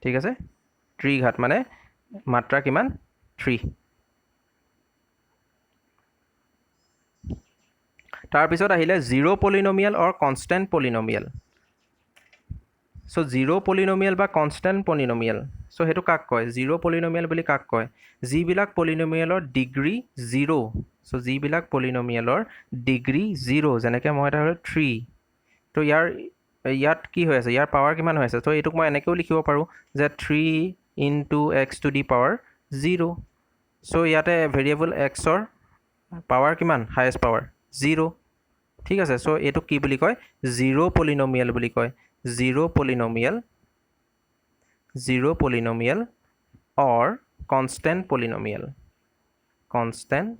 ঠিক আছে ত্ৰিঘাত মানে মাত্ৰা কিমান 3 তাৰপিছত আহিলে জিৰ' পলিনমিয়েল অৰ কনষ্টেণ্ট পলিনমিয়েল চ' জিৰ' পলিনমিয়েল বা কনষ্টেণ্ট পলিনমিয়েল চ' সেইটো কাক কয় জিৰ' পলিনমিয়েল বুলি কাক কয় যিবিলাক পলিনমিয়েলৰ ডিগ্ৰী 0 চ' যিবিলাক পলিনমিয়েলৰ ডিগ্ৰী 0 যেনেকৈ মই এটা হ'ল 3 তো ইয়াত কি হৈ আছে ইয়াৰ পাৱাৰ কিমান হৈ আছে তো এইটোক মই এনেকৈও লিখিব পাৰোঁ যে 3 into x to the power 0 চ' ইয়াতে ভেৰিয়েবল এক্সৰ পাৱাৰ কিমান হায়েষ্ট পাৱাৰ 0 ঠিক আছে চ' এইটোক কি বুলি কয় জিৰ' পলিনমিয়েল বুলি কয় জিৰ' পলিনমিয়েল অৰ কনষ্টেণ্ট পলিনমিয়েল কনষ্টেণ্ট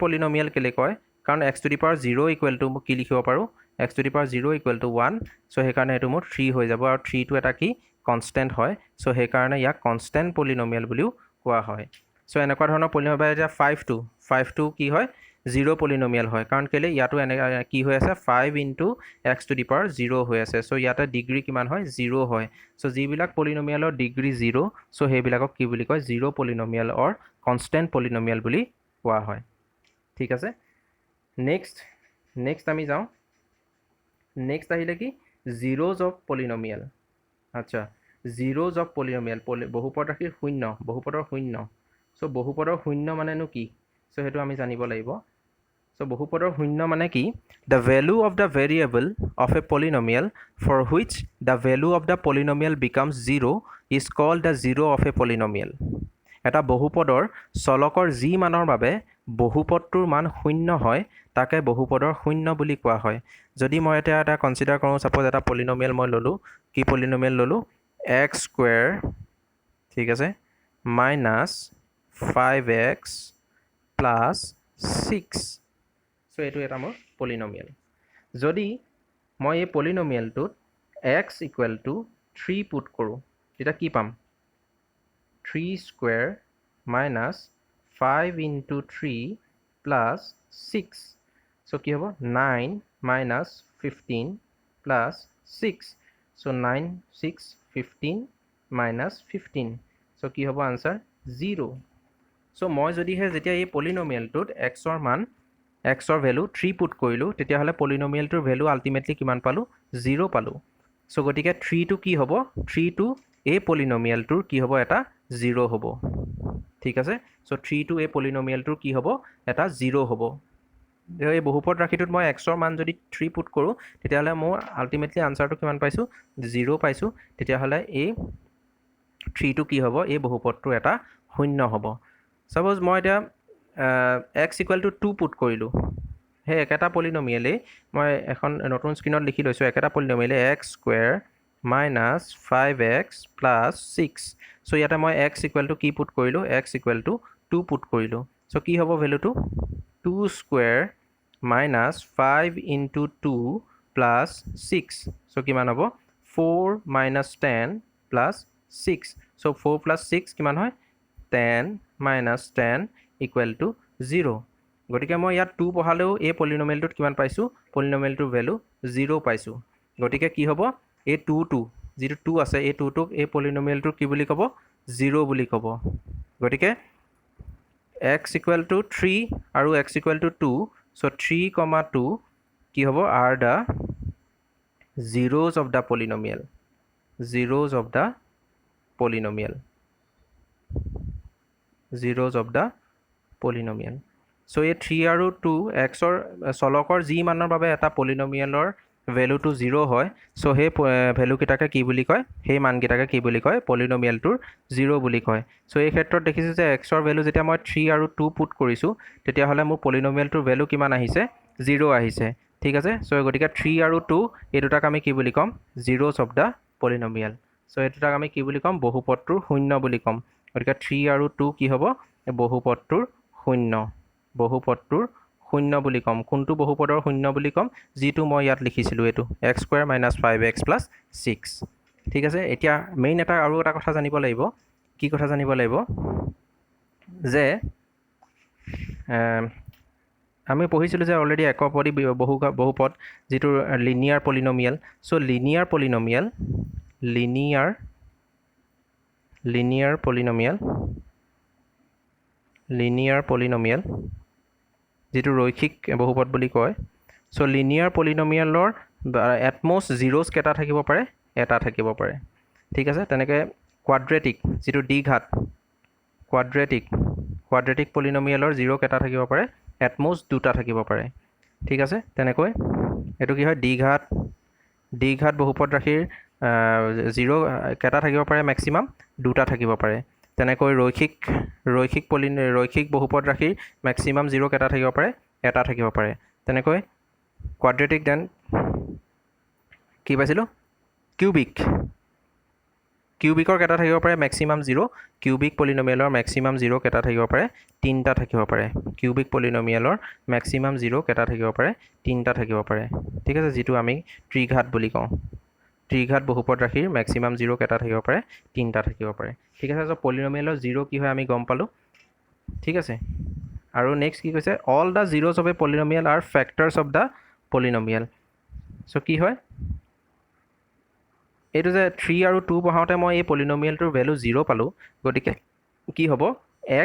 পলিনমিয়েল কেলৈ কয় কাৰণ x to the power 0 equal to মোক কি লিখিব পাৰোঁ x to the power 0 equal to 1 চ' সেইকাৰণে এইটো মোৰ 3 হৈ যাব আৰু 3টো এটা কি কনষ্টেণ্ট হয় চ' সেইকাৰণে ইয়াক কনষ্টেণ্ট পলিনমিয়েল বুলিও কোৱা হয় চ' এনেকুৱা ধৰণৰ পলিনমিয়েল এতিয়া 5টো কি হয় জিৰ' পলিনমিয়েল হয় কাৰণ কেলৈ ইয়াতো এনে কি হৈ আছে 5 into x to the power 0 হৈ আছে চ' ইয়াতে ডিগ্ৰী কিমান হয় 0 হয় চ' যিবিলাক পলিনমিয়েলৰ ডিগ্ৰী 0 চ' সেইবিলাকক কি বুলি কয় জিৰ' পলিনমিয়েল অৰ কনষ্টেণ্ট পলিনমিয়েল বুলি কোৱা হয় ঠিক আছে নেক্সট আমি যাওঁ নেক্সট আহিলে কি জিৰ'জ অফ পলিনমিয়েল আচ্ছা জিৰ'জ অফ পলিনমিয়েল বহুপদ ৰাশিৰ বহুপদৰ শূন্য চ' বহুপদৰ শূন্য মানেনো কি চ' সেইটো আমি জানিব লাগিব চ' বহুপদৰ শূন্য মানে কি the value of the variable of a polynomial for which the value of the polynomial becomes 0 is called the zero' of a polynomial এটা বহুপদৰ চলকৰ যি মানৰ বাবে বহুপদটোৰ মান শূন্য হয় তাকে বহুপদৰ শূন্য বুলি কোৱা হয় যদি মই এতিয়া এটা কনচিডাৰ কৰোঁ ছাপ'জ এটা পলিনমিয়েল মই ল'লোঁ কি পলিনমিয়েল ল'লোঁ এক্স স্কুৱেৰ ঠিক আছে মাইনাছ 5x প্লাছ 6 চ' এইটো এটা মোৰ পলিনমিয়েল যদি মই এই পলিনমিয়েলটোত x ইকুৱেল টু 3 পুট কৰোঁ তেতিয়া কি পাম 3 স্কুৱেৰ মাইনাছ 5 ইনটু 3 প্লাছ 6 চ' কি হ'ব 9 মাইনাছ 15 প্লাছ 6 চ' 9 6 15 মাইনাছ 15 চ' কি হ'ব আনচাৰ 0 চ' মই যদিহে যেতিয়া এই পলিনমিয়েলটোত এক্সৰ ভেলু 3 পুট কৰিলোঁ তেতিয়াহ'লে পলিনমিয়েলটোৰ ভেলু আল্টিমেটলি কিমান পালোঁ 0 পালোঁ চ' গতিকে 3টো কি হ'ব 3টো এই পলিনমিয়েলটোৰ কি হ'ব এটা 0 হ'ব ঠিক আছে চ' 3টো এই পলিনমিয়েলটোৰ কি হ'ব এটা 0 হ'ব এই বহুপদ ৰাশিটোত মই এক্সৰ মান যদি 3 পুট কৰোঁ তেতিয়াহ'লে মোৰ আল্টিমেটলি আনচাৰটো কিমান পাইছোঁ 0 পাইছোঁ তেতিয়াহ'লে এই 3টো কি হ'ব এই বহুপদটোৰ এটা শূন্য হ'ব ছাপ'জ মই এতিয়া এক্স ইকুৱেল টু 2 পুট কৰিলোঁ সেই একেটা পলিনমিয়েলেই মই এখন নতুন স্ক্ৰীণত লিখি লৈছোঁ একেটা পলিনমিয়েলে x square minus 5x plus 6 so' ইয়াতে মই এক্স ইকুৱেল টু কি পুট কৰিলোঁ এক্স ইকুৱেল টু 2 পুট কৰিলোঁ চ' কি হ'ব ভেলুটো 2 square minus 5 into 2 plus 6 so' কিমান হ'ব 4 মাইনাছ 10 প্লাছ 6 চ' 4 প্লাছ 6 কিমান হয় 10 মাইনাছ 10 ইকুৱেল টু 0 গতিকে মই ইয়াত 2 পঢ়ালেও এই পলিনমিয়েলটোত কিমান পাইছোঁ পলিনমিয়েলটোৰ ভেলু 0 পাইছোঁ গতিকে কি হ'ব এই 2টো যিটো 2 আছে এই 2টোক এই পলিনমিয়েলটোৰ কি বুলি ক'ব 0 বুলি ক'ব গতিকে x ইকুৱেল টু 3 আৰু x ইকুৱেল টু 2 চ' 3, 2 কি হ'ব are the zeros of the polynomial চ' এই 3 আৰু 2 এক্সৰ চলকৰ যি মানৰ বাবে এটা পলিনমিয়েলৰ ভেলুটো 0 হয় চ' সেই ভেলুকেইটাকে কি বুলি কয় সেই মানকেইটাকে কি বুলি কয় পলিনমিয়েলটোৰ 0 বুলি কয় চ' এই ক্ষেত্ৰত দেখিছোঁ যে এক্সৰ ভেলু যেতিয়া মই 3 আৰু 2 পুট কৰিছোঁ তেতিয়াহ'লে মোৰ পলিনমিয়েলটোৰ ভেলু কিমান আহিছে 0 আহিছে ঠিক আছে চ' গতিকে 3 আৰু 2 এই দুটাক আমি কি বুলি ক'ম জিৰ'জ অফ দ্য পলিনমিয়েল চ' এই দুটাক আমি কি বুলি ক'ম বহুপদটোৰ শূন্য বুলি ক'ম গতিকে 3 আৰু 2 কি হ'ব বহুপদটোৰ শূন্য বুলি ক'ম কোনটো বহুপদৰ শূন্য বুলি ক'ম যিটো মই ইয়াত লিখিছিলোঁ এইটো x square minus 5x plus 6 ঠিক আছে এতিয়া মেইন আৰু এটা কথা জানিব লাগিব কি কথা জানিব লাগিব যে আমি পঢ়িছিলোঁ যে অলৰেডি একপদী বহুপদ যিটো লিনিয়াৰ পলিনমিয়েল চ' লিনিয়াৰ পলিনমিয়েল যিটো ৰৈখিক বহুপদ বুলি কয় চ' লিনিয়াৰ পলিনমিয়েলৰ এটমষ্ট জিৰ'জ কেইটা থাকিব পাৰে এটা থাকিব পাৰে ঠিক আছে তেনেকৈ কোৱাড্ৰেটিক যিটো দ্বিঘাত কোৱাড্ৰেটিক পলিনমিয়েলৰ জিৰ' কেইটা থাকিব পাৰে এটমষ্ট দুটা থাকিব পাৰে ঠিক আছে তেনেকৈ এইটো কি হয় দ্বিঘাত বহুপদ ৰাশিৰ জিৰ' কেইটা থাকিব পাৰে মেক্সিমাম দুটা থাকিব পাৰে তেনেকৈ ৰৈখিক বহুপদ ৰাশিৰ মেক্সিমাম জিৰ' কেইটা থাকিব পাৰে এটা থাকিব পাৰে তেনেকৈ কোৱাড্ৰেটিক দেন কি পাইছিলোঁ কিউবিকৰ কেইটা থাকিব পাৰে মেক্সিমাম জিৰ' কিউবিক পলিনমিয়েলৰ মেক্সিমাম জিৰ' কেইটা থাকিব পাৰে তিনিটা থাকিব পাৰে কিউবিক পলিনমিয়েলৰ মেক্সিমাম জিৰ' কেইটা থাকিব পাৰে তিনিটা থাকিব পাৰে ঠিক আছে যিটো আমি ত্ৰিঘাত বুলি কওঁ ত্ৰিঘাত বহুপদ ৰাশিৰ মেক্সিমাম জিৰ' কেইটা থাকিব পাৰে তিনিটা থাকিব পাৰে ঠিক আছে চ' পলিনমিয়েলৰ জিৰ' কি হয় আমি গম পালোঁ ঠিক আছে আৰু নেক্সট কি কৈছে all the zeros of a polynomial are factors of the polynomial so' কি হয় এইটো যে 3 আৰু 2 বহাওঁতে মই এই পলিনমিয়েলটোৰ ভেলু 0 পালোঁ গতিকে কি হ'ব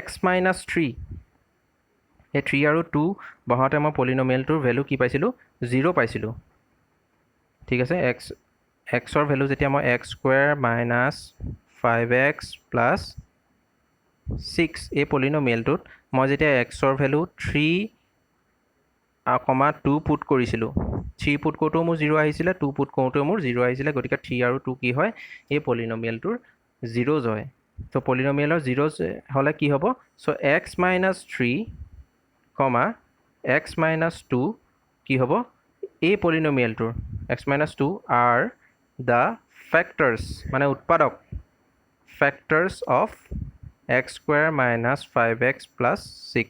x মাইনাছ 3 এই 3 আৰু 2 বহাওঁতে মই পলিনমিয়েলটোৰ ভেলু কি পাইছিলোঁ 0 পাইছিলোঁ ঠিক আছে এক্সৰ ভেলু যেতিয়া মই x square minus 5x plus 6 এই পলিনমিয়েলটোত মই যেতিয়া এক্সৰ ভেলু 3,2 পুট কৰিছিলোঁ 3 পুট কৰোঁতেও মোৰ 0 আহিছিলে 2 পুট কৰোঁতেও মোৰ 0 আহিছিলে গতিকে 3 আৰু 2 কি হয় এই পলিনমিয়েলটোৰ জিৰ'জ হয় চ' পলিনমিয়েলৰ জিৰ'জ হ'লে কি হ'ব চ' x মাইনাছ 3 x মাইনাছ 2 কি হ'ব এই পলিনমিয়েলটোৰ x minus 2 are the factors মানে উৎপাদক factors of x square minus 5x plus 6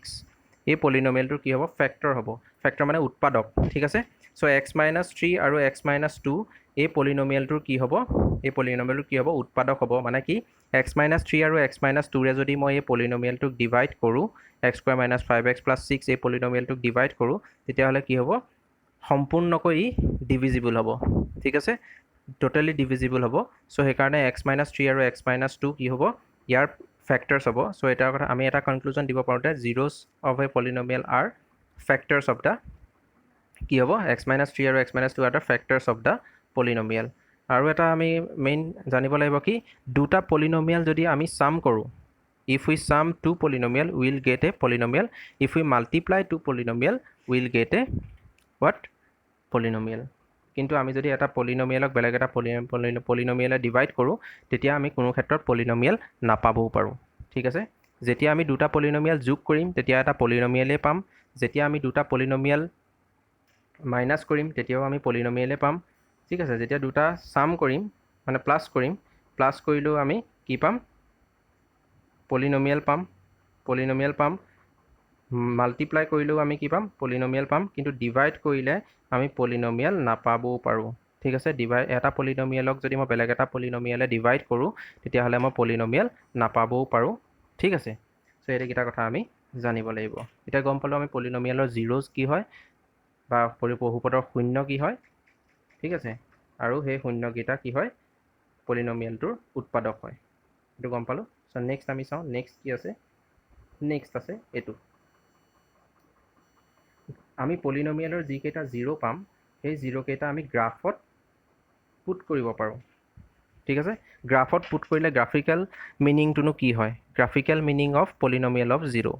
এই পলিনমিয়েলটোৰ কি হ'ব ফেক্টৰ হ'ব ফেক্টৰ মানে উৎপাদক ঠিক আছে চ' x মাইনাছ 3 আৰু x মাইনাছ 2 এই পলিনমিয়েলটোৰ কি হ'ব উৎপাদক হ'ব মানে কি x মাইনাছ 3 আৰু x মাইনাছ 2ৰে যদি মই এই পলিনমিয়েলটোক ডিভাইড কৰোঁ x square minus 5x plus 6 এই পলিনমিয়েলটোক ডিভাইড কৰোঁ তেতিয়াহ'লে কি হ'ব সম্পূৰ্ণকৈ ডিভিজিবল হ'ব ঠিক আছে টোটেলি ডিভিজিবল হ'ব চ' সেইকাৰণে x মাইনাছ 3 আৰু x মাইনাছ 2 কি হ'ব ইয়াৰ ফেক্টৰ্ছ হ'ব চ' এটাৰ কথা আমি এটা কনক্লুজন দিব পাৰোঁ যে zeros of a polynomial are factors of the কি হ'ব x মাইনাছ 3 আৰু x minus 2 are the factors of the polynomial আৰু এটা আমি মেইন জানিব লাগিব কি দুটা পলিনমিয়েল যদি আমি ছাম কৰোঁ if we sum two polynomial we will get a polynomial if we multiply two polynomial we will get a what polynomial কিন্তু আমি যদি এটা পলিনমিয়েলক বেলেগ এটা পলিনমিয়েলে ডিভাইড কৰোঁ তেতিয়া আমি কোনো ক্ষেত্ৰত পলিনমিয়েল নাপাবও পাৰোঁ ঠিক আছে যেতিয়া আমি দুটা পলিনমিয়েল যোগ কৰিম তেতিয়া এটা পলিনমিয়েলেই পাম যেতিয়া আমি দুটা পলিনমিয়েল মাইনাছ কৰিম তেতিয়াও আমি পলিনমিয়েলেই পাম ঠিক আছে যেতিয়া দুটা ছাম কৰিম মানে প্লাছ কৰিলেও আমি কি পাম পলিনমিয়েল পাম মাল্টিপ্লাই কৰিলেও আমি কি পাম পলিনমিয়েল পাম কিন্তু ডিভাইড কৰিলে আমি পলিনমিয়েল নাপাবও পাৰোঁ ঠিক আছে এটা পলিনমিয়েলক যদি মই বেলেগ এটা পলিনমিয়েলে ডিভাইড কৰোঁ তেতিয়াহ'লে মই পলিনমিয়েল নাপাবও পাৰোঁ ঠিক আছে চ' এইকেইটা কথা আমি জানিব লাগিব এতিয়া গম পালোঁ আমি পলিনমিয়েলৰ জিৰ'জ কি হয় বা বহুপদৰ শূন্য কি হয় ঠিক আছে আৰু সেই শূন্যকেইটা কি হয় পলিনমিয়েলটোৰ উৎপাদক হয় এইটো গম পালোঁ চ' নেক্সট আমি চাওঁ নেক্সট কি আছে নেক্সট আছে এইটো আমি পলিনমিয়েলৰ যিকেইটা জিৰ' পাম সেই জিৰ'কেইটা আমি গ্ৰাফত পুট কৰিব পাৰোঁ ঠিক আছে গ্ৰাফত পুট কৰিলে গ্ৰাফিকেল মিনিংটোনো কি হয় graphical meaning of polynomial of zero'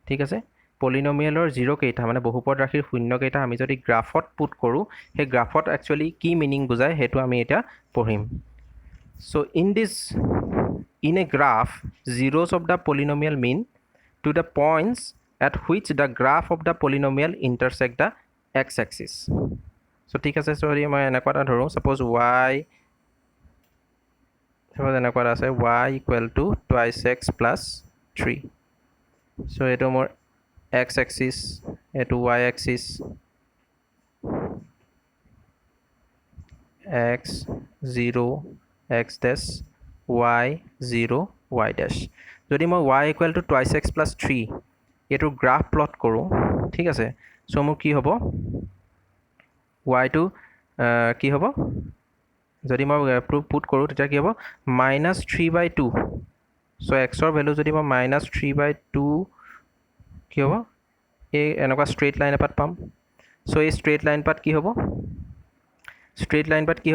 ঠিক আছে পলিনমিয়েলৰ জিৰ'কেইটা মানে বহুপদ ৰাশিৰ শূন্যকেইটা আমি যদি গ্ৰাফত পুট কৰোঁ সেই গ্ৰাফত একচুৱেলি কি মিনিং বুজায় সেইটো আমি এতিয়া পঢ়িম চ' in a graph zeros of the polynomial mean to the points at which the graph of the polynomial intersect the x-axis so ঠিক আছে সৰি মই এনেকুৱা এটা ধৰোঁ suppose এনেকুৱা আছে y equal to twice x plus 3 so এইটো মোৰ x-axis এইটো y-axis x0 x dash y0 y dash যদি মই y equal to twice x plus 3 এইটো গ্ৰাফ প্লট কৰোঁ ঠিক আছে চ' মোৰ কি হ'ব ৱাইটো কি হ'ব যদি মই পুট কৰোঁ তেতিয়া কি হ'ব -3/2 চ' এক্সৰ ভেলু যদি মই -3/2 কি হ'ব এই এনেকুৱা ষ্ট্ৰেইট লাইন এপাত পাম চ' এই ষ্ট্ৰেইট লাইন পাত কি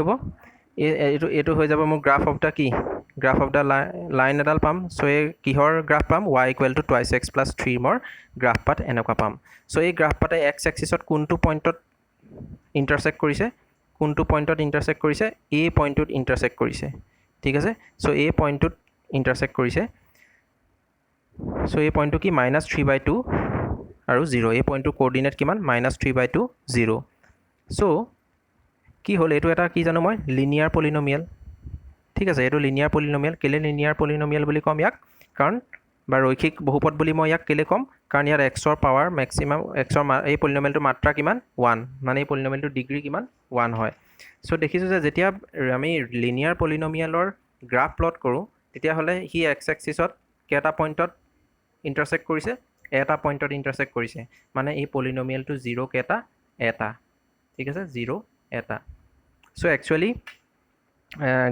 হ'ব এইটো হৈ যাব মোৰ গ্ৰাফ অফ দ্য কি গ্ৰাফ অফ দ্য লাইন এডাল পাম চ' এই কিহৰ গ্ৰাফ পাম y = 2x + 3 মৰ গ্ৰাফ পাত এনেকুৱা পাম চ' এই গ্ৰাফ পাতে এক্স এক্সিছত কোনটো পইণ্টত ইণ্টাৰচেক্ট কৰিছে এই পইণ্টটোত ইণ্টাৰচেক্ট কৰিছে ঠিক আছে চ' এই পইণ্টটোত ইণ্টাৰচেক্ট কৰিছে চ' এই পইণ্টটো কি -3/2 আৰু 0 এই পইণ্টটোৰ কোঅৰ্ডিনেট কিমান -3/2 0 চ' কি হ'ল এইটো এটা কি জানো মই লিনিয়াৰ পলিনমিয়েল ঠিক আছে এইটো লিনিয়াৰ পলিনমিয়েল কেলে লিনিয়াৰ পলিনমিয়েল বুলি ক'ম ইয়াক কাৰণ বা ৰৈখিক বহুপদ বুলি মই ইয়াক কেলে ক'ম কাৰণ ইয়াত এক্সৰ পাৱাৰ মেক্সিমাম এই পলিনমিয়েলটোৰ মাত্ৰা কিমান 1 মানে এই পলিনমিয়েলটোৰ ডিগ্ৰী কিমান 1 হয় চ' দেখিছোঁ যে যেতিয়া আমি লিনিয়াৰ পলিনমিয়েলৰ গ্ৰাফ প্লট কৰোঁ তেতিয়াহ'লে সি এক্স এক্সিছত কেইটা পইণ্টত ইণ্টাৰচেক্ট কৰিছে এটা পইণ্টত ইণ্টাৰচেক্ট কৰিছে মানে এই পলিনমিয়েলটো 0 কেইটা এটা ঠিক আছে 0 এটা চ' একচুৱেলি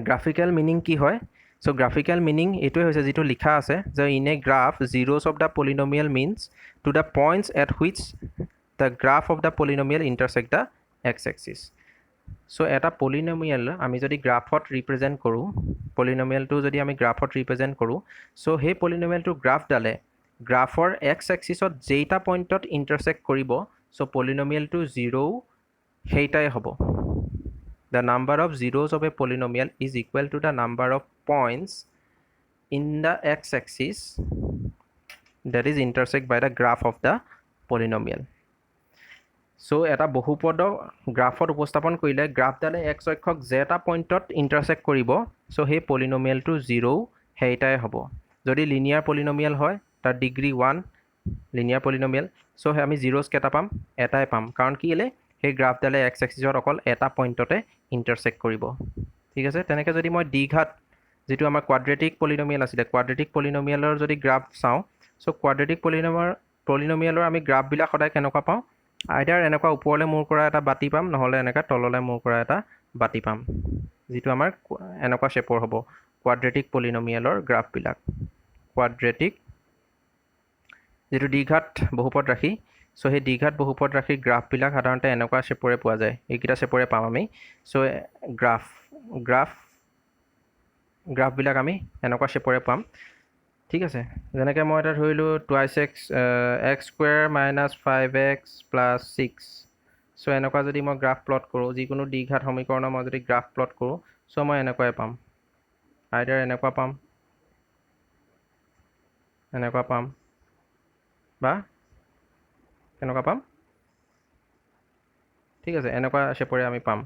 গ্ৰাফিকেল মিনিং কি হয় চ' গ্ৰাফিকেল মিনিং এইটোৱে হৈছে যিটো লিখা আছে যে in a graph zeros of the polynomial means to the points at which the graph of the polynomial intersect the x axis so' এটা পলিনমিয়েল আমি যদি গ্ৰাফত ৰিপ্ৰেজেণ্ট কৰোঁ পলিনমিয়েলটো যদি আমি গ্ৰাফত ৰিপ্ৰেজেণ্ট কৰোঁ চ' সেই পলিনমিয়েলটোৰ গ্ৰাফডালে গ্ৰাফৰ এক্স এক্সিছত যেইটা পইণ্টত ইণ্টাৰচেক্ট কৰিব চ' পলিনমিয়েলটো 0 সেইটাই হ'ব The number of zeros of a polynomial is equal to the number of points in the x-axis that is intersect by the graph of the polynomial. So এটা বহুপদ গ্ৰাফত উপস্থাপন কৰিলে গ্ৰাফডালে x অক্ষক যেটা পইণ্টত ইণ্টাৰচেক্ট কৰিব চ' সেই পলিনমিয়েলটো 0 সেইটাই হ'ব যদি লিনিয়াৰ পলিনমিয়েল হয় তাৰ ডিগ্ৰী 1 লিনিয়াৰ পলিনমিয়েল চ' আমি জিৰ'ছ কেইটা পাম এটাই পাম কাৰণ কেলে সেই গ্ৰাফডালে এক্স এক্সিছত অকল এটা পইণ্টতে ইণ্টাৰচেক্ট কৰিব ঠিক আছে তেনেকৈ যদি মই দ্বিঘাত যিটো আমাৰ কোৱাড্ৰেটিক পলিনমিয়েল আছিলে কোৱাড্ৰেটিক পলিনমিয়েলৰ যদি গ্ৰাফ চাওঁ চ' কোৱাড্ৰেটিক পলিনমিয়েলৰ আমি গ্ৰাফবিলাক সদায় কেনেকুৱা পাওঁ আইদাৰ এনেকুৱা ওপৰলৈ মূৰ কৰা এটা বাতি পাম নহ'লে এনেকুৱা তললৈ মূৰ কৰা এটা বাতি পাম যিটো আমাৰ এনেকুৱা শ্বেপৰ হ'ব কোৱাড্ৰেটিক পলিনমিয়েলৰ গ্ৰাফবিলাক কোৱাড্ৰেটিক যিটো দ্বিঘাত বহুপদ ৰাশি চ' সেই দ্বিঘাত বহুপদ ৰাশিৰ গ্ৰাফবিলাক সাধাৰণতে এনেকুৱা শ্বেপৰে পোৱা যায় এইকেইটা শ্বেপৰে পাম আমি চ' গ্ৰাফবিলাক আমি এনেকুৱা শ্বেপৰে পাম ঠিক আছে যেনেকৈ মই এটা ধৰিলোঁ 2x স্কুৱেৰ -5x + 6 চ' এনেকুৱা যদি মই গ্ৰাফ প্লট কৰোঁ যিকোনো দ্বিঘাত সমীকৰণৰ মই যদি গ্ৰাফ প্লট কৰোঁ চ' মই এনেকুৱাই পাম আইদাৰ এনেকুৱা পাম বা কেনেকুৱা পাম ঠিক আছে এনেকুৱা শ্বেপৰে আমি পাম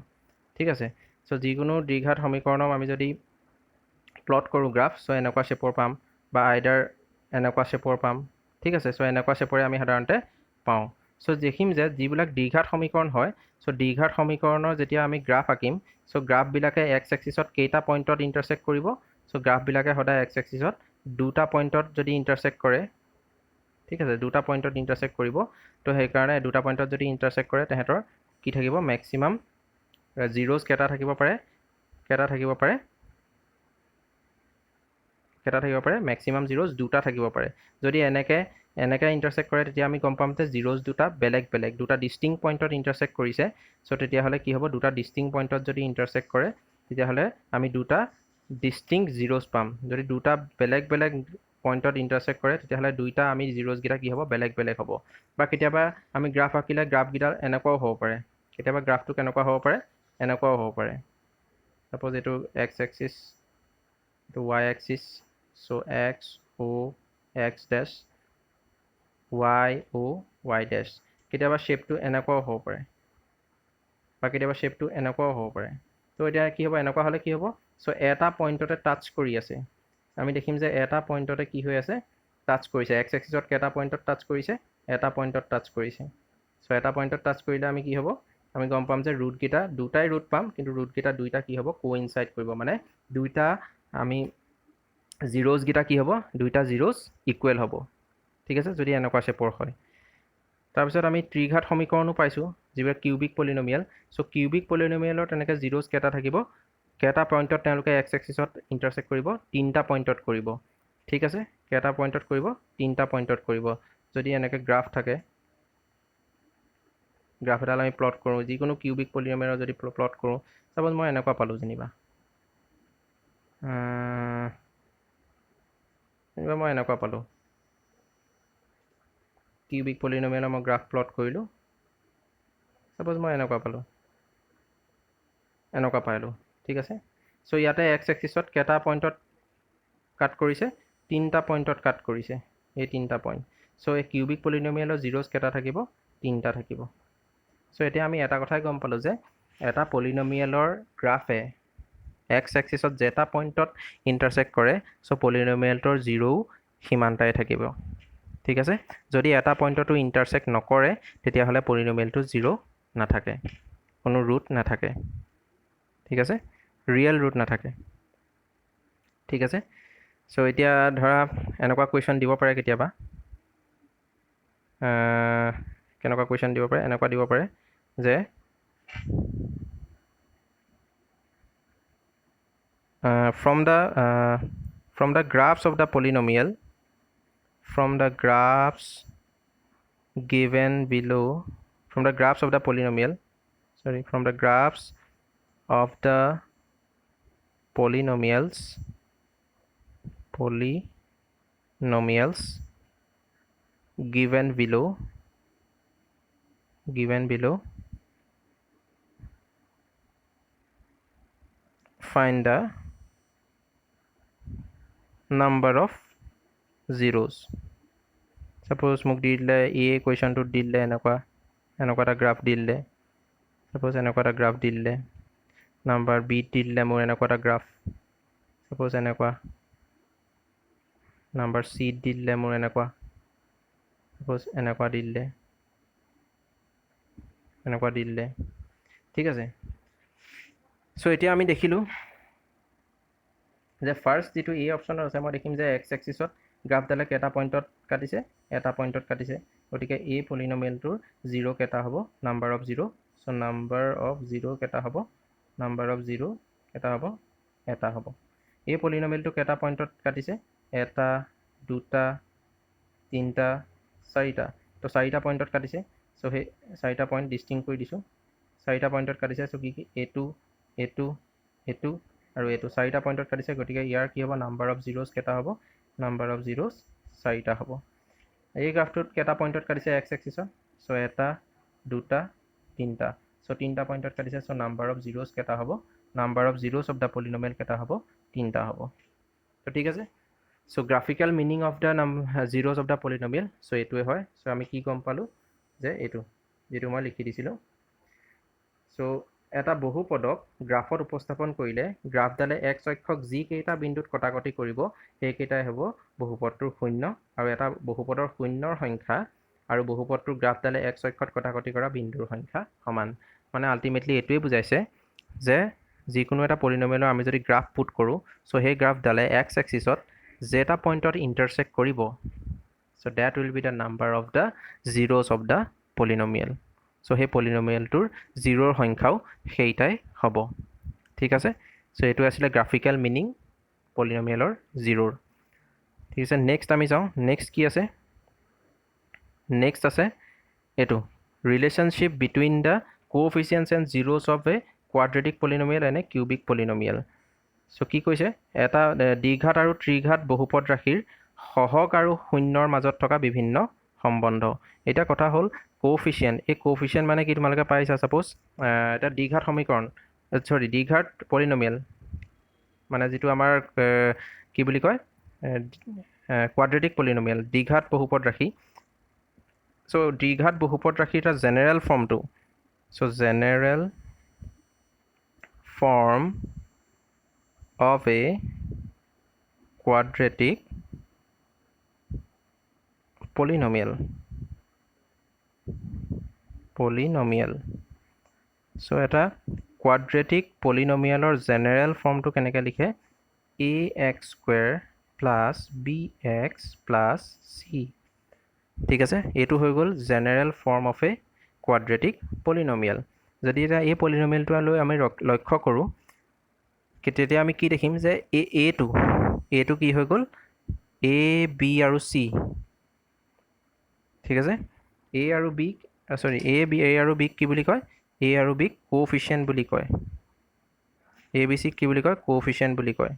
ঠিক আছে চ' যিকোনো দ্বিঘাত সমীকৰণৰ আমি যদি প্লট কৰোঁ গ্ৰাফ চ' এনেকুৱা শ্বেপৰ পাম বা আইদাৰ এনেকুৱা শ্বেপৰ পাম ঠিক আছে চ' এনেকুৱা শ্বেপৰে আমি সাধাৰণতে পাওঁ চ' দেখিম যে যিবিলাক দ্বিঘাত সমীকৰণ হয় চ' দ্বিঘাত সমীকৰণৰ যেতিয়া আমি গ্ৰাফ আঁকিম চ' গ্ৰাফবিলাকে এক্স এক্সিছত কেইটা পইণ্টত ইণ্টাৰচেক্ট কৰিব চ' গ্ৰাফবিলাকে সদায় এক্স এক্সিছত দুটা পইণ্টত যদি ইণ্টাৰচেক্ট কৰে ঠিক আছে দুটা পইণ্টত ইণ্টাৰচেক্ট কৰিব তো সেইকাৰণে দুটা পইণ্টত যদি ইণ্টাৰচেক্ট কৰে তেহেঁতৰ কি থাকিব মেক্সিমাম জিৰ'জ কেইটা থাকিব পাৰে মেক্সিমাম জিৰ'জ দুটা থাকিব পাৰে যদি এনেকৈ ইণ্টাৰচেক্ট কৰে তেতিয়া আমি গম পাম যে জিৰ'জ দুটা বেলেগ দুটা ডিষ্টিংক্ট পইণ্টত ইণ্টাৰচেক্ট কৰিছে চ' তেতিয়াহ'লে কি হ'ব দুটা ডিষ্টিংক্ট পইণ্টত যদি ইণ্টাৰচেক্ট কৰে তেতিয়াহ'লে আমি দুটা ডিষ্টিংক্ট জিৰ'জ পাম যদি দুটা বেলেগ পইণ্টত ইণ্টাৰচেক্ট কৰে তেতিয়াহ'লে দুইটা আমি জিৰ'জকেইটা কি হ'ব বেলেগ হ'ব বা কেতিয়াবা আমি গ্ৰাফ আঁকিলে গ্ৰাফকেইটা এনেকুৱাও হ'ব পাৰে কেতিয়াবা গ্ৰাফটো কেনেকুৱা হ'ব পাৰে এনেকুৱাও হ'ব পাৰে ছাপ'জ এইটো এক্স এক্সিছ এইটো ৱাই এক্সিছ চ' এক্স অ' এক্স ডেছ ৱাই অ' ৱাই ডেছ কেতিয়াবা শ্বেপটো এনেকুৱাও হ'ব পাৰে বা কেতিয়াবা শ্বেপটো এনেকুৱাও হ'ব পাৰে তো এতিয়া কি হ'ব এনেকুৱা হ'লে কি হ'ব চ' এটা পইণ্টতে টাচ কৰি আছে আমি দেখিম যে এটা পইণ্টতে কি হৈ আছে টাচ কৰিছে এক্স এক্সিছত কেইটা পইণ্টত টাচ কৰিছে এটা পইণ্টত টাচ কৰিছে চ' এটা পইণ্টত টাচ কৰিলে আমি কি হ'ব আমি গম পাম যে ৰুটকেইটা দুটাই ৰুট পাম কিন্তু ৰুটকেইটা দুইটা কি হ'ব কোইনচাইড কৰিব মানে দুইটা আমি জিৰ'জকেইটা কি হ'ব দুইটা জিৰ'জ ইকুৱেল হ'ব ঠিক আছে যদি এনেকুৱা শ্বেপৰ হয় তাৰপিছত আমি ত্ৰিঘাত সমীকৰণো পাইছোঁ যিবিলাক কিউবিক পলিনমিয়েল। চ' কিউবিক পলিনমিয়েলৰ তেনেকৈ জিৰ'জ কেইটা থাকিব, কেইটা পইণ্টত তেওঁলোকে এক্স এক্সিছত ইণ্টাৰচেক্ট কৰিব, 3টা পইণ্টত কৰিব। ঠিক আছে, কেইটা পইণ্টত কৰিব, 3টা পইণ্টত কৰিব। যদি এনেকৈ গ্ৰাফ থাকে, গ্ৰাফ এডাল আমি প্লট কৰোঁ, যিকোনো কিউবিক পলিনমিয়েলৰ যদি প্লট কৰোঁ, চাপ'জ মই এনেকুৱা পালোঁ যেনিবা মই এনেকুৱা পালোঁ, কিউবিক পলিনমিয়েলৰ মই গ্ৰাফ প্লট কৰিলোঁ, চাপ'জ মই এনেকুৱা পালোঁ, এনেকুৱা পালোঁ। ঠিক আছে, চ' ইয়াতে এক্স এক্সিছত কেইটা পইণ্টত কাট কৰিছে, 3টা পইণ্টত কাট কৰিছে, এই 3টা পইণ্ট। চ' এই কিউবিক পলিনমিয়েলৰ জিৰ'জ কেইটা থাকিব, 3টা থাকিব। চ' এতিয়া আমি এটা কথাই গম পালোঁ যে এটা পলিনমিয়েলৰ গ্ৰাফে এক্স এক্সিছত যেটা পইণ্টত ইণ্টাৰচেক্ট কৰে, চ' পলিনমিয়েলটোৰ জিৰ'ও সিমানটাই থাকিব। ঠিক আছে, যদি এটা পইণ্টতো ইণ্টাৰচেক্ট নকৰে, তেতিয়াহ'লে পলিনমিয়েলটো জিৰ' নাথাকে, কোনো ৰুট নাথাকে। ঠিক আছে, ৰিয়েল ৰুট নাথাকে। ঠিক আছে, চ' এতিয়া ধৰা এনেকুৱা কুৱেশ্যন দিব পাৰে কেতিয়াবা, কেনেকুৱা কুৱেশ্যন দিব পাৰে, এনেকুৱা দিব পাৰে যে from the graphs of the polynomial, from the graphs given below, from the graphs of the polynomial, sorry, from the graphs of the polynomials given below, find the number of zeros. Suppose মোক দি দিলে এই কুৱেশ্যনটোত দি দিলে এনেকুৱা এটা graph দি দিলে, suppose এনেকুৱা এটা graph দি দিলে, নাম্বাৰ বিত দি দিলে মোৰ এনেকুৱা এটা গ্ৰাফ, suppose এনেকুৱা, নাম্বাৰ চিত দি দিলে মোৰ এনেকুৱা, suppose এনেকুৱা দি দিলে, এনেকুৱা দি দিলে। ঠিক আছে, চ' এতিয়া আমি দেখিলোঁ যে ফাৰ্ষ্ট যিটো এই অপশ্যনত আছে, মই দেখিম যে এক্স এক্সিছত গ্ৰাফডালে কেইটা পইণ্টত কাটিছে, এটা পইণ্টত কাটিছে। গতিকে এই পলিনমিয়েলটোৰ জিৰ' কেইটা হ'ব, number of zero'. So' number of zero' কেইটা হ'ব, নাম্বাৰ অফ জিৰ' কেইটা হ'ব, এটা হ'ব। এই পলিনমিয়েলটো কেইটা পইণ্টত কাটিছে, এটা, দুটা, তিনিটা, চাৰিটা। তো 4টা পইণ্টত কাটিছে, চ' সেই 4টা পইণ্ট ডিষ্টিং কৰি দিছোঁ। 4টা পইণ্টত কাটিছে, চ' কি এইটো, এইটো, এইটো আৰু এইটো 4টা পইণ্টত কাটিছে। গতিকে ইয়াৰ কি হ'ব, নাম্বাৰ অফ জিৰ'জ কেইটা হ'ব, নাম্বাৰ অফ জিৰ'জ 4টা হ'ব। এই গ্ৰাফটোত কেইটা পইণ্টত কাটিছে এক্স এক্সিছত, চ' এটা, দুটা, তিনিটা। চ' 3টা পইণ্টত কাটিছে, চ' নাম্বাৰ অফ জিৰ'জ কেইটা হ'ব, number of zeros of the polynomial কেইটা হ'ব, 3টা হ'ব। তো ঠিক আছে, so' graphical meaning of the zeros of the polynomial, so' এইটোৱে হয়। চ' আমি কি গম পালোঁ যে এইটো যিটো মই লিখি দিছিলোঁ। চ' এটা বহুপদক গ্ৰাফত উপস্থাপন কৰিলে গ্ৰাফডালে এক্স অক্ষক যিকেইটা বিন্দুত কটাকটি কৰিব, সেইকেইটাই হ'ব বহুপদটোৰ শূন্য, আৰু এটা বহুপদৰ শূন্যৰ সংখ্যা আৰু বহুপদটোৰ গ্ৰাফডালে এক্স অক্ষত কটাকটি কৰা বিন্দুৰ সংখ্যা সমান। মানে আল্টিমেটলি এইটোৱে বুজাইছে যে যিকোনো এটা পলিনমিয়েলৰ আমি যদি গ্ৰাফ পুট কৰোঁ, চ' সেই গ্ৰাফডালে এক্স এক্সিছত যেটা পইণ্টত ইণ্টাৰচেক্ট কৰিব, so' that will be the number of the zeros of the polynomial. So' সেই পলিনমিয়েলটোৰ জিৰ'ৰ সংখ্যাও সেইটাই হ'ব। ঠিক আছে, চ' এইটো আছিলে গ্ৰাফিকেল মিনিং পলিনমিয়েলৰ জিৰ'ৰ। ঠিক আছে, নেক্সট আমি যাওঁ। নেক্সট কি আছে, নেক্সট আছে এইটো relationship between the coefficients and zeros of a quadratic polynomial and a cubic polynomial. So' কি কৈছে, এটা দ্বিঘাত আৰু ত্ৰিঘাত বহুপদ ৰাশিৰ সহগ আৰু শূন্যৰ মাজত থকা বিভিন্ন সম্বন্ধ। এতিয়া কথা হ'ল কোএফিচিয়েণ্ট, এই কোএফিচিয়েণ্ট মানে কি তোমালোকে পাইছা, ছাপ'জ এটা দ্বিঘাত সমীকৰণ, দ্বিঘাত পলিনমিয়েল, মানে যিটো আমাৰ কি বুলি কয়, কোৱাড্ৰেটিক পলিনমিয়েল, দ্বিঘাত বহুপদ ৰাশি। চ' দ্বিঘাত বহুপদ ৰাশিৰ এটা জেনেৰেল ফৰ্মটো, so' general form of a quadratic polynomial. So এটা quadratic polynomialৰ general formটো কেনেকৈ লিখে, ax square plus bx plus c ঠিক আছে, এইটো হৈ গ'ল general form of a quadratic polynomial. যদি এতিয়া এই পলিনমিয়েলটো লৈ আমি লক্ষ্য কৰোঁ, তেতিয়া আমি কি দেখিম যে এইটো কি হৈ গ'ল এ বি আৰু চি। ঠিক আছে, এ আৰু বিক এ আৰু বিক কি বুলি কয়, এ আৰু বিক কোএফিচিয়েণ্ট বুলি কয়, এ বি চিক কি বুলি কয়, কোএফিচিয়েণ্ট বুলি কয়।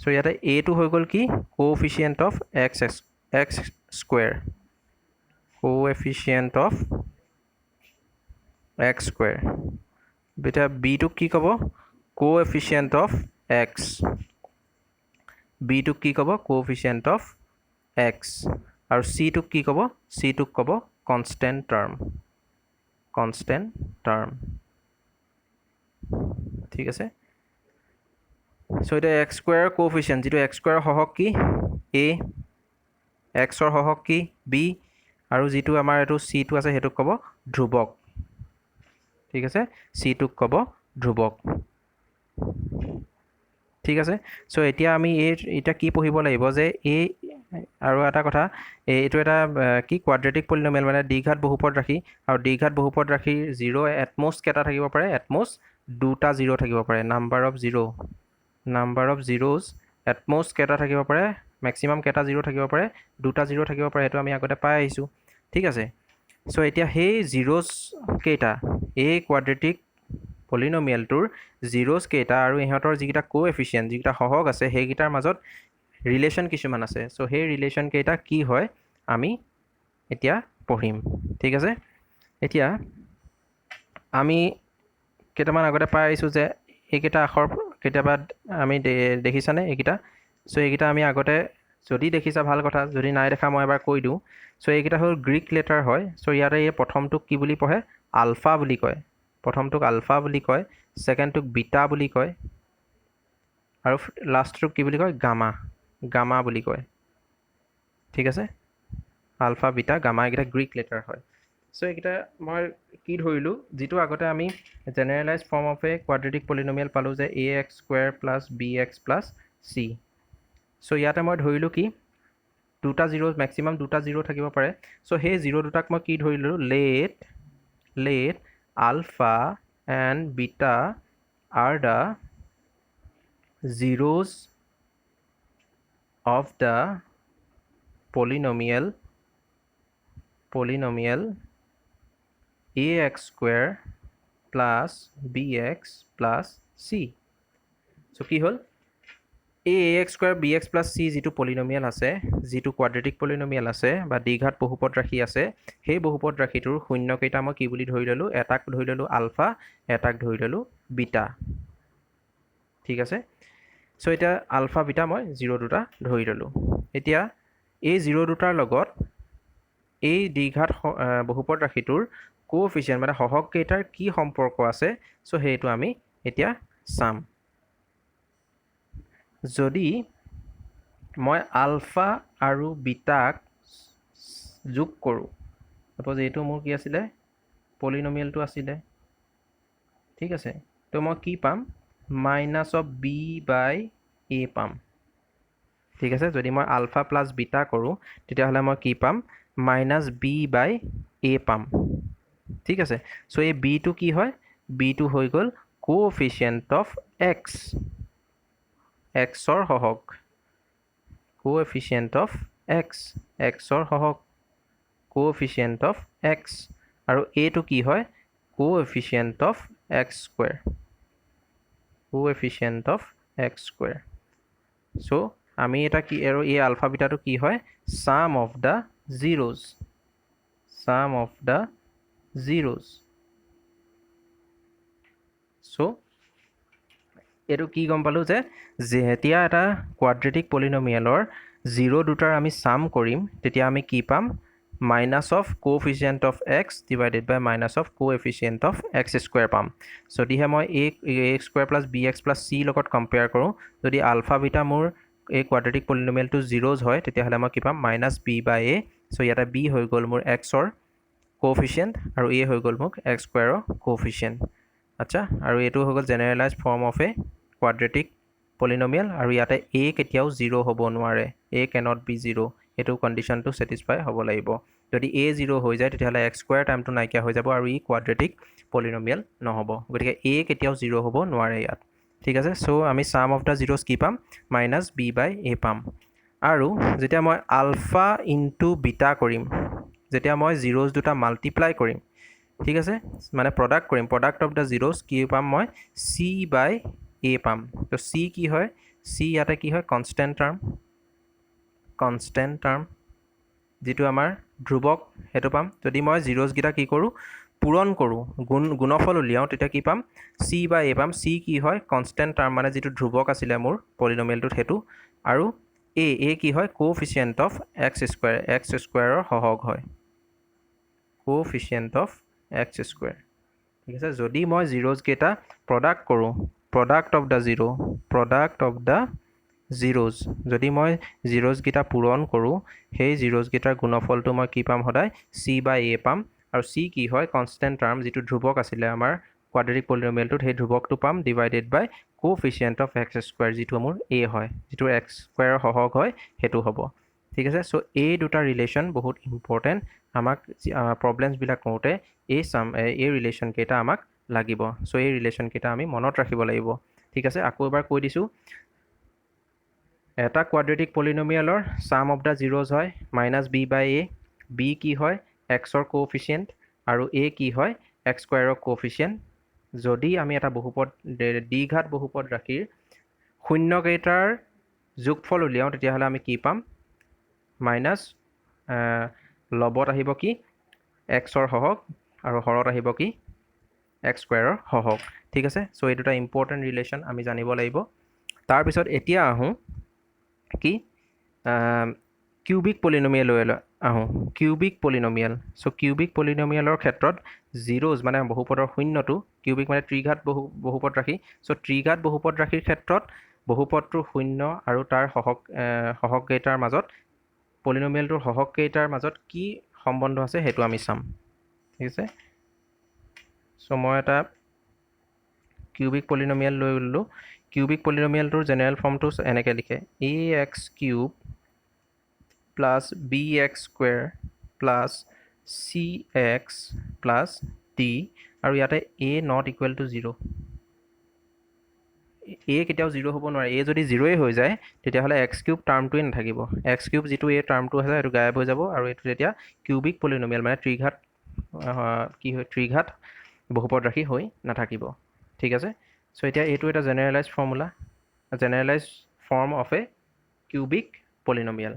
চ' ইয়াতে এটো হৈ গ'ল কি coefficient of x square, coefficient of x square. এতিয়া বিটোক কি ক'ব, কোএফিচিয়েণ্ট অফ এক্স, বিটোক কি ক'ব, কোএফিচিয়েণ্ট অফ এক্স, আৰু চিটোক কি ক'ব, চিটোক ক'ব কনষ্টেণ্ট টাৰ্ম, কনষ্টেণ্ট টাৰ্ম। ঠিক আছে, চ' এতিয়া এক্স স্কুৱেৰ কোএফিচিয়েণ্ট, যিটো এক্স স্কুৱেৰ সহগ কি এ, এক্সৰ সহগ কি বি, আৰু যিটো আমাৰ এইটো চিটো আছে সেইটোক ক'ব ধ্ৰুৱক। ঠিক আছে, চিটোক ক'ব ধ্ৰুৱক। ঠিক আছে, চ' এতিয়া আমি এতিয়া কি পঢ়িব লাগিব যে এই আৰু এটা কথা, এইটো এটা কি কোৱাড্ৰেটিক পলিনমিয়েল, মানে দ্বিঘাত বহুপদ ৰাশি, আৰু দ্বিঘাত বহুপদ ৰাশিৰ জিৰ' এটমষ্ট কেইটা থাকিব পাৰে, এটমষ্ট 2টা জিৰ' থাকিব পাৰে, নাম্বাৰ অফ জিৰ'জ এটমষ্ট কেইটা থাকিব পাৰে, মেক্সিমাম কেইটা জিৰ' থাকিব পাৰে, 2টা জিৰ' থাকিব পাৰে, সেইটো আমি আগতে পাই আহিছোঁ। ঠিক আছে, চ' এতিয়া সেই জিৰ'জ কেইটা, এই কোৱাড্ৰেটিক পলিনমিয়েলটোৰ জিৰ'জ কেইটা আৰু ইহঁতৰ যিকেইটা কোএফিচিয়েণ্ট, যিকেইটা সহগ আছে, সেইকেইটাৰ মাজত ৰিলেশ্যন কিছুমান আছে। চ' সেই ৰিলেশ্যন কেইটা কি হয় আমি এতিয়া পঢ়িম। ঠিক আছে, এতিয়া আমি কেইটামান আগতে পাই আহিছোঁ যে এইকেইটা আখৰ কেতিয়াবা আমি দেখিছানে এইকেইটা, চ' এইকেইটা আমি আগতে যদি দেখিছা ভাল কথা, যদি নাই দেখা মই এবাৰ কৈ দিওঁ। চ' এইকেইটা হ'ল গ্ৰীক লেটাৰ হয়। চ' ইয়াতে এই প্ৰথমটোক কি বুলি পঢ়ে, আলফা বুলি কয়, প্ৰথমটোক আলফা বুলি কয়, ছেকেণ্ডটোক বিটা বুলি কয়, আৰু লাষ্টটোক কি বুলি কয়, গামা বুলি কয়। ঠিক আছে, আলফা বিটা গামা এইকেইটা গ্ৰীক লেটাৰ হয়। চ' এইকেইটা মই কি ধৰিলোঁ, যিটো আগতে আমি generalise form of a quadratic polynomial পালোঁ যে a x square plus b x plus c. So' ইয়াতে মই ধৰিলোঁ কি 2টা জিৰ', মেক্সিমাম 2টা জিৰ' থাকিব পাৰে। চ' সেই জিৰ' দুটাক মই কি ধৰিলোঁ, let alpha and beta are the zeros of the polynomial ax square plus bx plus c. So কি হ'ল, ax square bx plus c যিটো পলিনমিয়েল আছে, যিটো কোৱাড্ৰেটিক পলিনমিয়েল আছে বা দ্বিঘাত বহুপদ ৰাশি আছে, সেই বহুপদ ৰাশিটোৰ শূন্যকেইটা মই কি বুলি ধৰি ল'লোঁ, এটাক ধৰি ল'লোঁ আলফা, এটাক ধৰি ল'লোঁ বিটা। ঠিক আছে, চ' এতিয়া আলফা বিটা মই জিৰ' দুটা ধৰি ল'লোঁ। এতিয়া এই জিৰ' দুটাৰ লগত এই দ্বিঘাত বহুপদ ৰাশিটোৰ কোএফিচিয়েণ্ট মানে সহগ কেইটাৰ কি সম্পৰ্ক আছে, চ' সেইটো আমি এতিয়া চাম। যদি মই আলফা আৰু বিটাক যোগ কৰোঁ, চাপ'জ এইটো মোৰ কি আছিলে, পলিনমিয়েলটো আছিলে। ঠিক আছে, তো মই কি পাম, মাইনাছ অফ বি বাই এ পাম। ঠিক আছে, যদি মই আলফা প্লাছ বিটা কৰোঁ তেতিয়াহ'লে মই কি পাম, মাইনাছ বি বাই এ পাম। ঠিক আছে, চ' এই বিটো কি হয়, বিটো হৈ গ'ল কোএফিচিয়েণ্ট অফ এক্স, এক্সৰ সহগ, কোএফিচিয়েণ্ট অফ এক্স, এক্সৰ সহগ, কোএফিচিয়েণ্ট অফ এক্স, আৰু এইটো কি হয়, coefficient of x square, coefficient of x square. So' আমি এটা কি, আৰু এই আলফা বিটাটো কি হয়, sum of the zeros, sum of the zeros. So' এইটো কি গম পালোঁ যে যেতিয়া এটা কোৱাড্ৰেটিক পলিনমিয়েলৰ জিৰ' দুটাৰ আমি ছাম কৰিম, তেতিয়া আমি কি পাম, minus of coefficient of x divided by minus of coefficient of x square পাম। যদিহে মই a x square plus b x plus c লগত কম্পেয়াৰ কৰোঁ, যদি আলফা বিটা মোৰ এই কোৱাড্ৰেটিক পলিনমিয়েলটো জিৰ'জ হয়, তেতিয়াহ'লে মই কি পাম, মাইনাছ বি বাই এ। চ' ইয়াতে বি হৈ গ'ল মোৰ এক্সৰ কোএফিচিয়েণ্ট, আৰু এ হৈ গ'ল মোক এক্স স্কুৱেৰৰ কোএফিচিয়েণ্ট। আচ্ছা, আৰু এইটো হৈ গ'ল generalise form of a quadratic polynomial, আৰু ইয়াতে এ কেতিয়াও জিৰ' হ'ব নোৱাৰে, এ কেনট বি জিৰ', এইটো কণ্ডিশ্যনটো ছেটিছফাই হ'ব লাগিব যদি a 0 হৈ যায় তেতিয়াহ'লে x স্কোৱাৰ টাৰ্মটো নাইকিয়া হৈ যাব আৰু ই কোৱাড্ৰেটিক পলিনমিয়েল নহ'ব গতিকে a কেতিয়াও 0 হ'ব নোৱাৰে ইয়াত ঠিক আছে চ' আমি সাম অফ দ্য জিৰ'জ কি পাম মাইনাছ b বাই a পাম আৰু যেতিয়া মই আলফা ইনটু বিটা কৰিম যেতিয়া মই জিৰ'জ দুটা মাল্টিপ্লাই কৰিম ঠিক আছে মানে প্ৰডাক্ট কৰিম প্ৰডাক্ট অফ দ্য জিৰ'জ কি পাম মই c বাই a পাম তো c কি হয় c ইয়াতে কি হয় কনষ্টেণ্ট টাৰ্ম যিটো আমাৰ ধ্ৰুৱক সেইটো পাম যদি মই জিৰ'জকেইটা কি কৰোঁ পূৰণ কৰোঁ গুণফল উলিয়াওঁ তেতিয়া কি পাম c বাই a পাম c কি হয় কনষ্টেণ্ট টাৰ্ম মানে যিটো ধ্ৰুৱক আছিলে মোৰ পলিনমিয়েলটোত সেইটো আৰু a কি হয় কোএফিচিয়েণ্ট অফ x স্কুৱাৰৰ সহগ হয় কোএফিচিয়েণ্ট অফ x স্কুৱাৰ ঠিক আছে যদি মই জিৰ'জকেইটা প্ৰডাক্ট কৰোঁ প্ৰডাক্ট অফ দ্য জিৰ'জ যদি মই জিৰ'জকেইটা পূৰণ কৰোঁ সেই জিৰ'জকেইটাৰ গুণফলটো মই কি পাম সদায় c বাই a পাম আৰু c কি হয় কনষ্টেণ্ট টাৰ্ম যিটো ধ্ৰুৱক আছিলে আমাৰ কোৱাড্ৰেটিক পলিনমিয়েলটোত সেই ধ্ৰুৱকটো পাম divided by coefficient of x square যিটো মোৰ a হয় যিটো x স্কুৱাৰৰ সহগ হয় সেইটো হ'ব ঠিক আছে চ' এই দুটা ৰিলেশ্যন বহুত ইম্পৰ্টেণ্ট আমাক প্ৰব্লেমছবিলাক কৰোঁতে এই ৰিলেশ্যনকেইটা আমাক লাগিব চ' এই ৰিলেশ্যনকেইটা আমি মনত ৰাখিব লাগিব ঠিক আছে আকৌ এবাৰ কৈ দিছোঁ এটা কোৱাড্ৰেটিক পলিনমিয়েলৰ সাম অফ দ্য জিৰ'জ হয় minus b by a b কি হয় এক্সৰ কোএফিচিয়েণ্ট আৰু a কি হয় x স্কুৱাৰৰ কোএফিচিয়েণ্ট যদি আমি এটা বহুপদ দ্বিঘাত বহুপদ ৰাশিৰ শূন্যকেইটাৰ যোগফল উলিয়াওঁ তেতিয়াহ'লে আমি কি পাম মাইনাছ লবত আহিব কি এক্সৰ সহগ আৰু হৰত আহিব কি x স্কুৱাৰৰ সহগ ঠিক আছে চ' এই দুটা ইম্পৰ্টেণ্ট ৰিলেশ্যন আমি জানিব লাগিব তাৰপিছত এতিয়া আহোঁ কি কিউবিক পলিনমিয়েললৈ আহোঁ কিউবিক পলিনমিয়েল চ' কিউবিক পলিনমিয়েলৰ ক্ষেত্ৰত জিৰ'জ মানে বহুপদৰ শূন্যটো কিউবিক মানে ত্ৰিঘাত বহুপদ ৰাশি চ' ত্ৰিঘাত বহুপদ ৰাশিৰ ক্ষেত্ৰত বহুপদটোৰ শূন্য আৰু তাৰ সহগকেইটাৰ মাজত পলিনমিয়েলটোৰ সহগকেইটাৰ মাজত কি সম্বন্ধ আছে সেইটো আমি চাম ঠিক আছে চ' মই এটা কিউবিক পলিনমিয়েল লৈ ল'লোঁ কিউবিক পলিনমিয়েলটোৰ জেনেৰেল ফৰ্মটো এনেকৈ লিখে ax cube plus bx square plus cx plus d আৰু ইয়াতে a not equal to 0 a কেতিয়াও 0 হ'ব নোৱাৰে a যদি 0ই হৈ যায় তেতিয়াহ'লে x কিউব টাৰ্মটোৱে নাথাকিব x কিউব যিটো a টাৰ্মটো আছে সেইটো গায়ব হৈ যাব আৰু এইটো তেতিয়া কিউবিক পলিনমিয়েল মানে ত্ৰিঘাত কি হয় ত্ৰিঘাত বহুপদ ৰাশি হৈ নাথাকিব ঠিক আছে চ' এতিয়া এইটো এটা generalise form of A cubic polynomial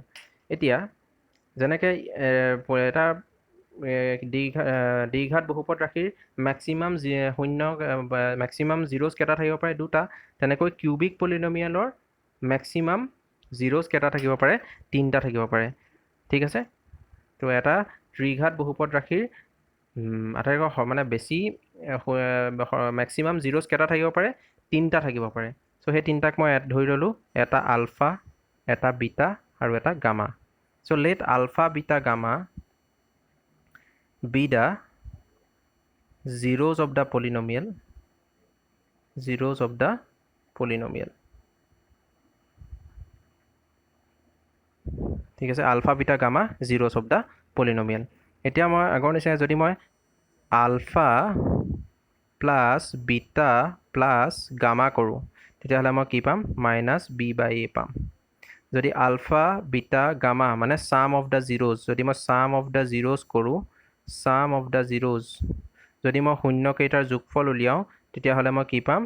এতিয়া যেনেকৈ এটা দ্বিঘাত বহুপদ ৰাশিৰ মেক্সিমাম জিৰ'জ কেইটা থাকিব পাৰে দুটা তেনেকৈ কিউবিক পলিনমিয়েলৰ মেক্সিমাম জিৰ'জ কেইটা থাকিব পাৰে তিনিটা থাকিব পাৰে ঠিক আছে তো এটা ত্ৰিঘাত বহুপদ ৰাশিৰ আটাইতকৈ মানে বেছি মেক্সিমাম জিৰ'জ কেইটা থাকিব পাৰে তিনিটা থাকিব পাৰে চ' সেই তিনিটাক মই ধৰি ল'লোঁ এটা আলফা এটা বিটা আৰু এটা gamma so' let alpha beta gamma be the zeros of the polynomial ঠিক আছে alpha beta gamma zeros of the polynomial এতিয়া মই আগৰ নিচিনা যদি মই alpha plus beta plus gamma কৰোঁ তেতিয়াহ'লে মই কি পাম মাইনাছ b বাই a পাম যদি আলফা বিটা গামা মানে সাম অফ দ্য জিৰ'জ যদি মই সাম অফ দ্য জিৰ'জ কৰোঁ সাম অফ দ্য জিৰ'জ যদি মই শূন্যকেইটাৰ যোগফল উলিয়াওঁ তেতিয়াহ'লে মই কি পাম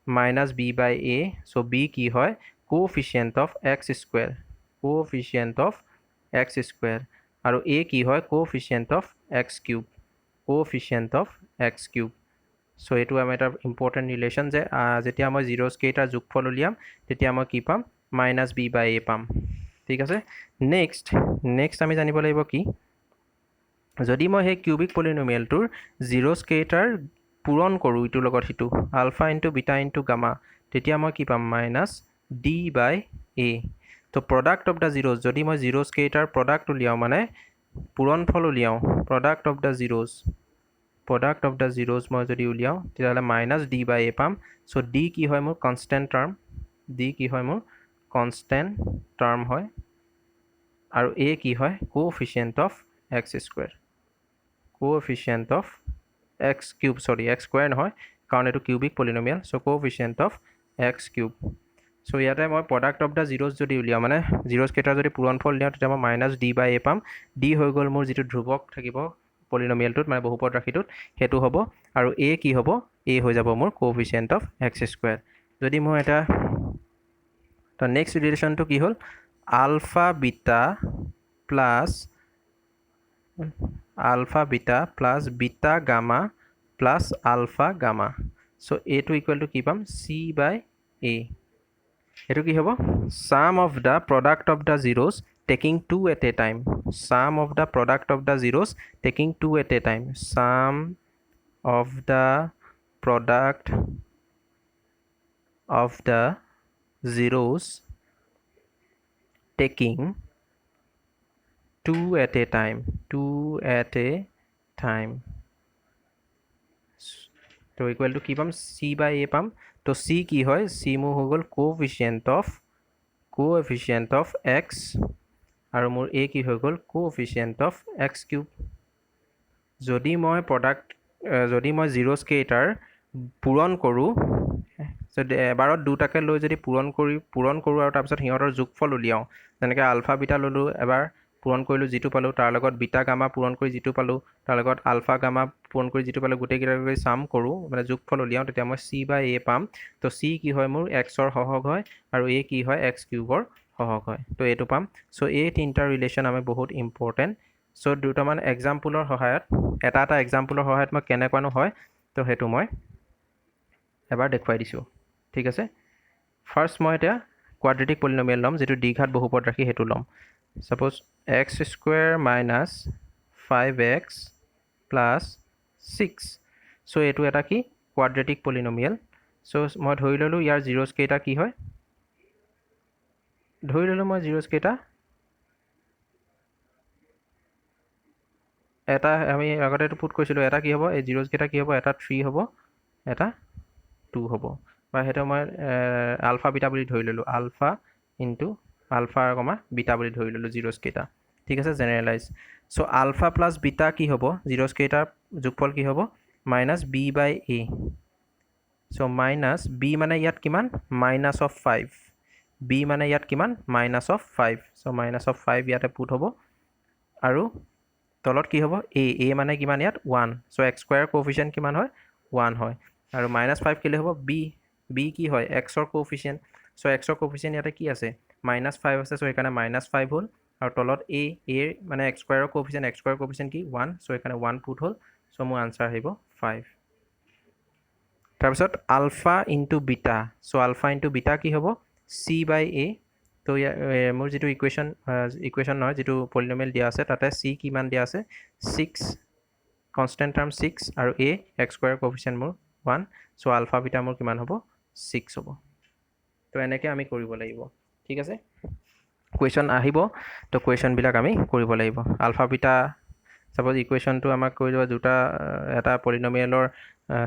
minus b by a so' b কি হয় কোএফিচিয়েণ্ট অফ x স্কুৱেৰ আৰু a কি হয় coefficient of x cube so' এইটো আমাৰ এটা ইম্পৰ্টেণ্ট ৰিলেশ্যন যে যেতিয়া মই জিৰ'জ কেইটাৰ যোগফল উলিয়াম তেতিয়া মই কি পাম মাইনাছ b বাই a পাম ঠিক আছে নেক্সট আমি জানিব লাগিব কি যদি মই সেই কিউবিক পলিনমিয়েলটোৰ জিৰ'জ কেইটাৰ পূৰণ কৰোঁ ইটোৰ লগত সিটো alpha into beta into gamma তেতিয়া মই কি পাম মাইনাছ d বাই a তো প্ৰডাক্ট অফ দ্য জিৰ'জ যদি মই জিৰ'জ কেইটাৰ প্ৰডাক্ট উলিয়াওঁ মানে পূৰণফল উলিয়াওঁ প্ৰডাক্ট অফ দ্য জিৰ'জ মই যদি উলিয়াওঁ তেতিয়াহ'লে মাইনাছ d বাই a পাম চ' d কি হয় মোৰ কনষ্টেণ্ট টাৰ্ম হয় আৰু a কি হয় coefficient of x square coefficient of x cube sorry x square নহয় কাৰণ এইটো cubic polynomial so' coefficient of x cube so' ইয়াতে মই প্ৰডাক্ট অফ দ্য জিৰ'জ যদি উলিয়াওঁ মানে জিৰ'জ কেইটা যদি পূৰণফল উলিয়াওঁ তেতিয়া মই মাইনাছ ডি বাই এ পাম ডি হৈ গ'ল মোৰ যিটো ধ্ৰুৱক থাকিব পলিনমিয়েলটোত মানে বহুপদ ৰাশিটোত সেইটো হ'ব আৰু এ কি হ'ব এ হৈ যাব মোৰ কোএফিচিয়েণ্ট অফ এক্স স্কুৱেৰ যদি মই এটা তো নেক্সট ৰিলেশ্যনটো কি হ'ল alpha beta plus beta gamma plus alpha gamma so' এটো ইকুৱেল টু কি পাম চি বাই এ এইটো কি হ'ব sum of the product of the zeros taking 2 at a time sum of the product of the zeros taking 2 at a time sum of the product of the zeros taking 2 at a time তো equal to কি পাম C বাই এ পাম তো C কি হয় C মোৰ হৈ গ'ল কোএফিচিয়েণ্ট অফ এক্স আৰু মোৰ এ কি হৈ গ'ল কোএফিচিয়েণ্ট অফ এক্স কিউব যদি মই জিৰ'জ কেইটাৰ পূৰণ কৰোঁ যদি এবাৰত দুটাকে লৈ যদি পূৰণ কৰোঁ আৰু তাৰপিছত সিহঁতৰ যোগফল উলিয়াওঁ যেনেকৈ আলফা বিটা ল'লোঁ এবাৰ পূৰণ কৰিলোঁ যিটো পালোঁ তাৰ লগত বিটা গামা পূৰণ কৰি যিটো পালোঁ তাৰ লগত আলফা গামা পূৰণ কৰি যিটো পালোঁ গোটেইকেইটাক যদি চাম কৰোঁ মানে যোগফল উলিয়াওঁ তেতিয়া মই চি বাই এ পাম তো চি কি হয় মোৰ এক্সৰ সহগ হয় আৰু এ কি হয় এক্স কিউবৰ সহগ হয় তো এইটো পাম চ' এই তিনিটা ৰিলেশ্যন আমি বহুত ইম্পৰ্টেণ্ট চ' দুটামান এক্সাম্পলৰ সহায়ত এটা এক্সাম্পলৰ সহায়ত মই কেনেকুৱানো হয় তো সেইটো মই এবাৰ দেখুৱাই দিছোঁ ঠিক আছে ফাৰ্ষ্ট মই এতিয়া কোৱাড্ৰেটিক পলিনমিয়েল ল'ম যিটো দ্বিঘাত বহুপদ ৰাশি সেইটো ল'ম suppose x square minus 5x plus 6 চ' এইটো এটা কি কোৱাড্ৰেটিক পলিনমিয়েল চ' মই ধৰি ল'লোঁ ইয়াৰ জিৰ'জ কেইটা কি হয় ধৰি ল'লোঁ মই জিৰ'জ কেইটা এটা আমি আগতে এইটো পুট কৰিছিলোঁ এটা কি হ'ব এই জিৰ'জ কেইটা কি হ'ব এটা 3 হ'ব এটা 2 হ'ব বা সেইটো মই আলফা বিটা বুলি ধৰি ল'লোঁ alpha into alpha comma beta বুলি ধৰি ল'লোঁ জিৰ'জ কেইটা ঠিক আছে generalise so' alpha plus beta কি হ'ব জিৰ'জ কেইটাৰ যোগফল কি হ'ব minus b by a so' minus b মানে ইয়াত কিমান মাইনাছ অফ 5 বি মানে ইয়াত কিমান minus of 5 so' minus of 5 ইয়াতে পুট হ'ব আৰু তলত কি হ'ব এ মানে কিমান ইয়াত 1 চ' এক্স স্কুৱেৰ কোএফিচিয়েণ্ট কিমান হয় 1 হয় আৰু মাইনাছ 5 কেলৈ হ'ব বি কি হয় এক্সৰ কোএফিচিয়েণ্ট চ' এক্সৰ কোএফিচিয়েণ্ট ইয়াতে কি আছে মাইনাছ 5 আছে চ' সেইকাৰণে মাইনাছ 5 হ'ল আৰু তলত এৰ মানে এক্স স্কুৱেৰৰ কোএফিচিয়েণ্ট কি 1 চ' সেইকাৰণে 1 পুট হ'ল চ' মোৰ আনচাৰ আহিব 5 তাৰপিছত আলফা ইনটু বিটা চ' আলফা ইনটু বিটা কি হ'ব চি বাই এ তো মোৰ যিটো ইকুৱেশ্যন নহয় যিটো পলিনমিয়েল দিয়া আছে তাতে চি কিমান দিয়া আছে 6 কনষ্টেণ্ট টাৰ্ম 6 আৰু এ এক্স স্কুৱেৰ কোএফিচিয়েণ্ট মোৰ 1 চ' আলফা বিটা মোৰ কিমান হ'ব 6 হ'ব তো এনেকৈ আমি কৰিব লাগিব ঠিক আছে কুৱেশ্যন আহিব তো কুৱেশ্যনবিলাক আমি কৰিব লাগিব আলফা বিটা সাপোজ ইকুৱেশ্যনটো আমাক কৈ দিব দুটা এটা পলিনমিয়েলৰ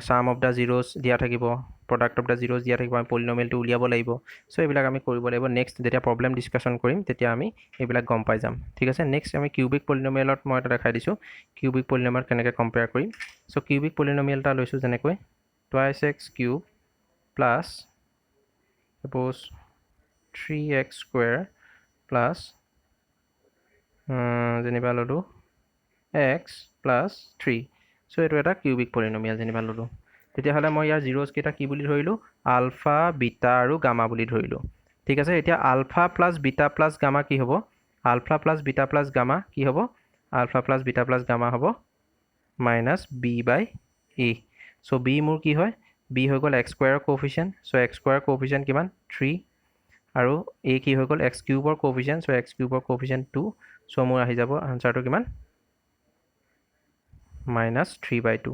সাম অফ দ্য জিৰ'জ দিয়া থাকিব প্ৰডাক্ট অফ দ্য জিৰ'জ দিয়া থাকিব আমি পলিনমিয়েলটো উলিয়াব লাগিব চ' এইবিলাক আমি কৰিব লাগিব নেক্সট যেতিয়া প্ৰব্লেম ডিছকাশ্যন কৰিম তেতিয়া আমি এইবিলাক গম পাই যাম ঠিক আছে নেক্সট আমি কিউবিক পলিনমিয়েলত মই এটা দেখাই দিছোঁ কিউবিক পলিনমিয়েলত কেনেকৈ কম্পেয়াৰ কৰিম চ' কিউবিক পলিনমিয়েল এটা লৈছোঁ যেনেকৈ twice x cube plus suppose 3x square plus যেনিবা ল'লোঁ x প্লাছ 3 চ' এইটো এটা কিউবিক পলিনমিয়েল যেনিবা ল'লোঁ তেতিয়াহ'লে মই ইয়াৰ জিৰ'জ কেইটা কি বুলি ধৰিলোঁ আলফা বিটা আৰু গামা বুলি ধৰিলোঁ ঠিক আছে এতিয়া alpha plus beta plus gamma কি হ'ব alpha plus beta plus gamma কি হ'ব alpha plus beta plus gamma হ'ব minus b by a so' b মোৰ কি হয় বি হৈ গ'ল এক্স স্কুৱেৰৰ কোএফিচিয়েণ্ট চ' এক্স স্কুৱেৰৰ কোএফিচিয়েণ্ট কিমান 3 আৰু এ কি হৈ গ'ল এক্স কিউবৰ কোএফিচিয়েণ্ট চ' এক্স কিউবৰ কোএফিচিয়েণ্ট 2 চ' মোৰ আহি যাব আনচাৰটো কিমান মাইনাছ 3/2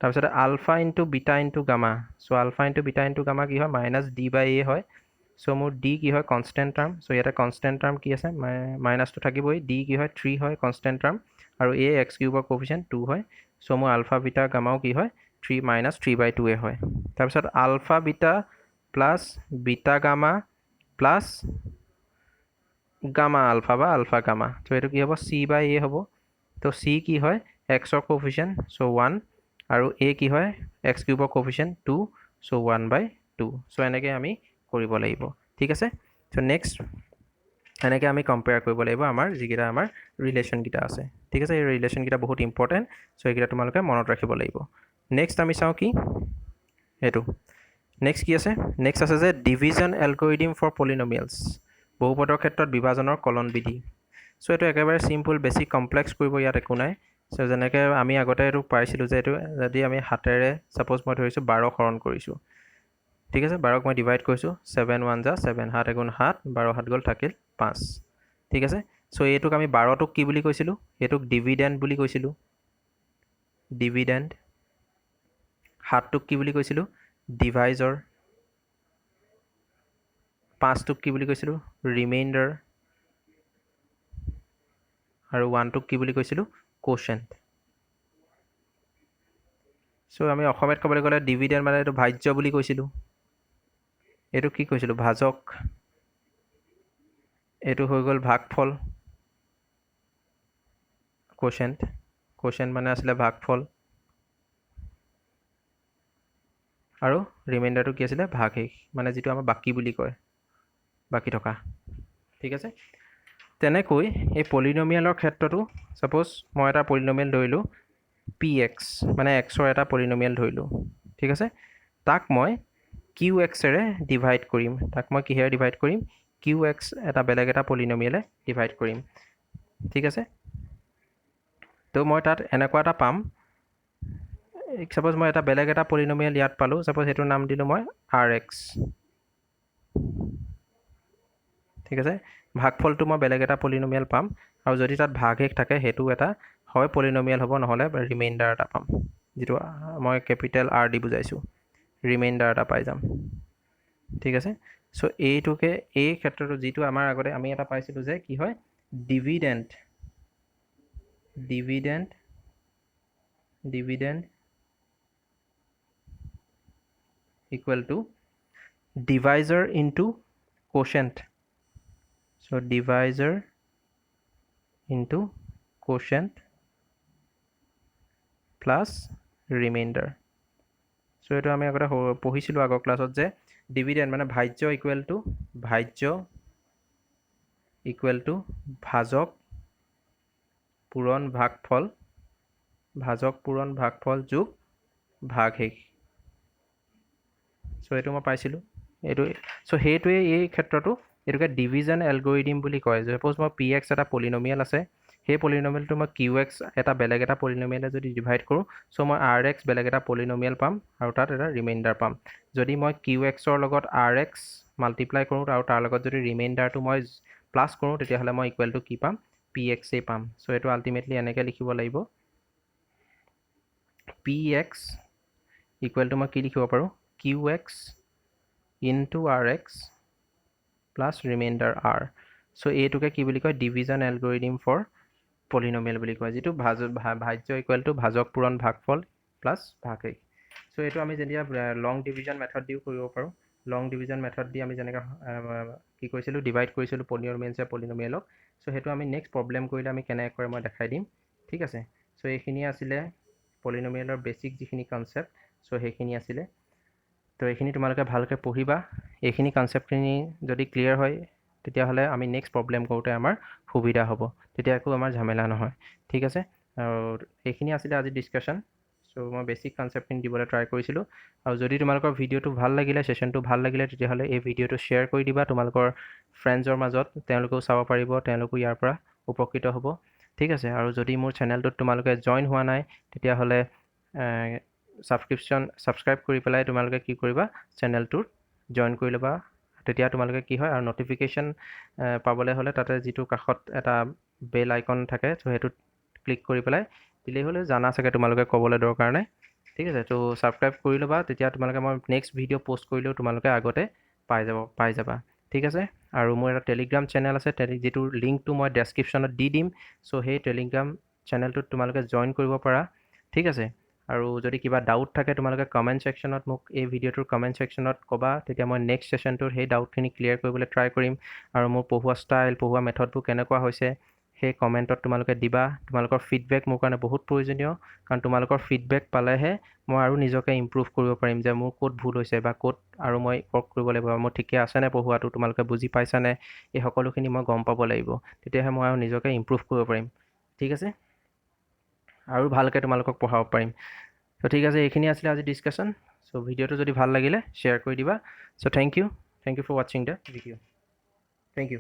তাৰপিছত alpha into beta into gamma so' alpha into beta into gamma কি হয় মাইনাছ ডি বাই এ হয় চ' মোৰ ডি কি হয় কনষ্টেণ্ট টাৰ্ম চ' ইয়াতে কনষ্টেণ্ট টাৰ্ম কি আছে মাইনাছটো থাকিবই ডি কি হয় 3 হয় কনষ্টেণ্ট টাৰ্ম আৰু এ এক্স কিউবৰ কোএফিচিয়েণ্ট 2 হয় চ' মোৰ আলফা বিটা গামাও কি হয় 3 মাইনাছ 3/2 হয় তাৰপিছত alpha beta plus beta gamma plus gamma alpha বা আলফা গামা। তো এইটো কি হ'ব চি বাই এ হ'ব। তো চি কি হয় এক্সৰ কোফিচিয়েণ্ট চ' 1 আৰু এ কি হয় এক্স কিউবৰ কোফিচিয়েণ্ট 2 চ' 1/2 চ' এনেকৈ আমি কৰিব লাগিব ঠিক আছে। চ' নেক্সট এনেকৈ আমি কম্পেয়াৰ কৰিব লাগিব আমাৰ যিকেইটা আমাৰ ৰিলেশ্যনকেইটা আছে ঠিক আছে। এই ৰিলেশ্যনকেইটা বহুত ইম্পৰ্টেণ্ট চ' এইকেইটা তোমালোকে মনত ৰাখিব লাগিব। নেক্সট আমি চাওঁ কি এইটো নেক্সট কি আছে নেক্সট আছে যে ডিভিজন এলগৰিদিম ফৰ পলিনমিয়েলছ বহুপদৰ ক্ষেত্ৰত বিভাজনৰ কলন বিধি। চ' এইটো একেবাৰে চিম্পল বেছিক কমপ্লেক্স কৰিব ইয়াত একো নাই। চ' যেনেকৈ আমি আগতে এইটো পাইছিলোঁ যে এইটো যদি আমি হাতেৰে ছাপ'জ মই ধৰিছোঁ 12 হৰণ কৰিছোঁ ঠিক আছে। 12ক মই ডিভাইড কৰিছোঁ 7 1 যা 7 7 এগুণ 7 12 7 গ'ল থাকিল 5 ঠিক আছে। চ' এইটোক আমি 12টোক কি বুলি কৈছিলোঁ এইটোক ডিভিডেণ্ড বুলি কৈছিলোঁ ডিভিডেণ্ড। 7টোক কি বুলি কৈছিলোঁ ডিভাইজৰ। 5টোক কি বুলি কৈছিলোঁ ৰিমেইণ্ডাৰ আৰু 1টোক কি বুলি কৈছিলোঁ কোশ্যেণ্ট। চ' আমি অসমীয়াত ক'বলৈ গ'লে ডিভিডেণ্ড মানে এইটো ভাজ্য বুলি কৈছিলোঁ। এইটো কি কৈছিলোঁ ভাজক। এইটো হৈ গ'ল ভাগফল কোশ্যেণ্ট। কোশ্যেণ্ট মানে আছিলে ভাগফল আৰু ৰিমাইণ্ডাৰটো কি আছিলে ভাগশেষ মানে যিটো আমাৰ বাকী বুলি কয় বাকী থকা ঠিক আছে। তেনেকৈ এই পলিনমিয়েলৰ ক্ষেত্ৰতো ছাপ'জ মই এটা পলিনমিয়েল ধৰিলোঁ পি এক্স মানে এক্সৰ এটা পলিনমিয়েল ধৰিলোঁ ঠিক আছে। তাক মই কিউ এক্সেৰে ডিভাইড কৰিম। তাক মই কিহেৰে ডিভাইড কৰিম কিউ এক্স এটা বেলেগ এটা পলিনমিয়েলে ডিভাইড কৰিম ঠিক আছে। তো মই তাত এনেকুৱা এটা পাম ছাপ'জ মই এটা বেলেগ এটা পলিনমিয়েল ইয়াত পালোঁ ছাপ'জ সেইটোৰ নাম দিলোঁ মই আৰ এক্স ঠিক আছে। ভাগফলটো মই বেলেগ এটা পলিনমিয়েল পাম আৰু যদি তাত ভাগশেষ থাকে সেইটো এটা হয় পলিনমিয়েল হ'ব নহ'লে ৰিমাইণ্ডাৰ এটা পাম যিটো মই কেপিটেল আৰ দি বুজাইছোঁ ৰিমাইণ্ডাৰ এটা পাই যাম ঠিক আছে। চ' এইটোকে এই ক্ষেত্ৰতো যিটো আমাৰ আগতে আমি এটা পাইছিলোঁ যে কি হয় dividend dividend dividend equal to divisor into quotient. So divisor into quotient plus remainder. So এইটো আমি আগতে পঢ়িছিলোঁ আগৰ ক্লাছত যে ডিভিডেণ্ড মানে ভাজ্য ইকুৱেল টু ভাজক পূৰণ ভাগফল যোগ ভাগশেষ। চ' এইটো মই পাইছিলোঁ এইটো। চ' সেইটোৱে এই ক্ষেত্ৰতো এইটোকে ডিভিজন এলগৰিদিম বুলি কয়। ছাপ'জ মই পি এক্স এটা পলিনমিয়েল আছে সেই পলিনমিয়েলটো মই কিউ এক্স এটা বেলেগ এটা পলিনমিয়েলে যদি ডিভাইড কৰোঁ চ' মই আৰ এক্স বেলেগ এটা পলিনমিয়েল পাম আৰু তাত এটা ৰিমাইণ্ডাৰ পাম। যদি মই কিউ এক্সৰ লগত আৰ এক্স মাল্টিপ্লাই কৰোঁ আৰু তাৰ লগত যদি ৰিমাইণ্ডাৰটো মই প্লাছ কৰোঁ তেতিয়াহ'লে মই ইকুৱেল টু কি পাম পি এক্সেই পাম। চ' এইটো আল্টিমেটলি এনেকৈ লিখিব লাগিব পি এক্স ইকুৱেল টু মই কি লিখিব পাৰোঁ q x into r x plus remainder r. So' এইটোকে কি বুলি কয় ডিভিজন এলগৰিদিম ফৰ পলিনমিয়েল বুলি কয় যিটো ভাজ্য ইকুৱেল টু ভাজক পূৰণ ভাগফল প্লাছ ভাগশেষ। চ' এইটো আমি যেতিয়া লং ডিভিজন মেথড দিও কৰিব পাৰোঁ। লং ডিভিজন মেথড দি আমি যেনেকৈ কি কৰিছিলোঁ ডিভাইড কৰিছিলোঁ পলিনমিয়েলক। চ' সেইটো আমি নেক্সট প্ৰব্লেম কৰিলে আমি কেনেকৈ কৰে মই দেখাই দিম ঠিক আছে। চ' এইখিনি আছিলে পলিনমিয়েলৰ বেছিক যিখিনি কনচেপ্ট চ' সেইখিনি আছিলে। তো এইখিনি তোমালোকে ভালকৈ পঢ়িবা। এইখিনি কনচেপ্টখিনি যদি ক্লিয়াৰ হয় তেতিয়াহ'লে আমি নেক্সট প্ৰব্লেম কৰোঁতে আমাৰ সুবিধা হ'ব, তেতিয়া একো আমাৰ ঝামেলা নহয় ঠিক আছে। আৰু এইখিনি আছিলে আজি ডিছকাশ্যন। চ' মই বেছিক কনচেপ্টখিনি দিবলৈ ট্ৰাই কৰিছিলোঁ। আৰু যদি তোমালোকৰ ভিডিঅ'টো ভাল লাগিলে ছেশ্যনটো ভাল লাগিলে তেতিয়াহ'লে এই ভিডিঅ'টো শ্বেয়াৰ কৰি দিবা তোমালোকৰ ফ্ৰেণ্ডছৰ মাজত, তেওঁলোকেও চাব পাৰিব, তেওঁলোকো ইয়াৰ পৰা উপকৃত হ'ব ঠিক আছে। আৰু যদি মোৰ চেনেলটোত তোমালোকে জইন হোৱা নাই তেতিয়াহ'লে ছাবস্ক্ৰাইব কৰি পেলাই তোমালোকে কি কৰিবা চেনেলটোত জইন কৰি ল'বা। তেতিয়া তোমালোকে কি হয় আৰু নটিফিকেশ্যন পাবলৈ হ'লে তাতে যিটো কাষত এটা বেল আইকন থাকে চ' সেইটোত ক্লিক কৰি পেলাই দিলেই হ'লে জানা চাগে তোমালোকে ক'বলৈ দৰকাৰ নাই ঠিক আছে। তো ছাবস্ক্ৰাইব কৰি ল'বা তেতিয়া তোমালোকে মই নেক্সট ভিডিঅ' পষ্ট কৰিলেও তোমালোকে আগতে পাই যাবা ঠিক আছে। আৰু মোৰ এটা টেলিগ্ৰাম চেনেল আছে যিটোৰ লিংকটো মই ডেছক্ৰিপশ্যনত দি দিম। চ' সেই টেলিগ্ৰাম চেনেলটোত তোমালোকে জইন কৰিব পাৰা ঠিক আছে। আৰু যদি কিবা ডাউট থাকে তোমালোকে কমেণ্ট ছেকশ্যনত মোক এই ভিডিঅ'টোৰ কমেণ্ট ছেকশ্যনত ক'বা, তেতিয়া মই নেক্সট ছেশ্যনটোত সেই ডাউটখিনি ক্লিয়াৰ কৰিবলৈ ট্ৰাই কৰিম। আৰু মোৰ পঢ়োৱা ষ্টাইল, পঢ়োৱা মেথডবোৰ কেনেকুৱা হৈছে সেই কমেণ্টত তোমালোকে দিবা। তোমালোকৰ ফিডবেক মোৰ কাৰণে বহুত প্ৰয়োজনীয়, কাৰণ তোমালোকৰ ফিডবেক পালেহে মই আৰু নিজকে ইম্প্ৰুভ কৰিব পাৰিম যে মোৰ ক'ত ভুল হৈছে বা ক'ত আৰু মই ৱৰ্ক কৰিব লাগিব, মোৰ ঠিকে আছেনে পঢ়োৱাটো, তোমালোকে বুজি পাইছানে, এই সকলোখিনি মই গম পাব লাগিব। তেতিয়াহে মই আৰু নিজকে ইম্প্ৰুভ কৰিব পাৰিম। ঠিক আছে, আৰু ভালকৈ তোমালোকক পঢ়াব পাৰিম। চ' ঠিক আছে, এইখিনি আছিলে আজি ডিছকাশ্যন। চ' ভিডিঅ'টো যদি ভাল লাগিলে শ্বেয়াৰ কৰি দিবা। চ' থেংক ইউ ফৰ ৱাচিং দ্য ভিডিঅ'। Thank U.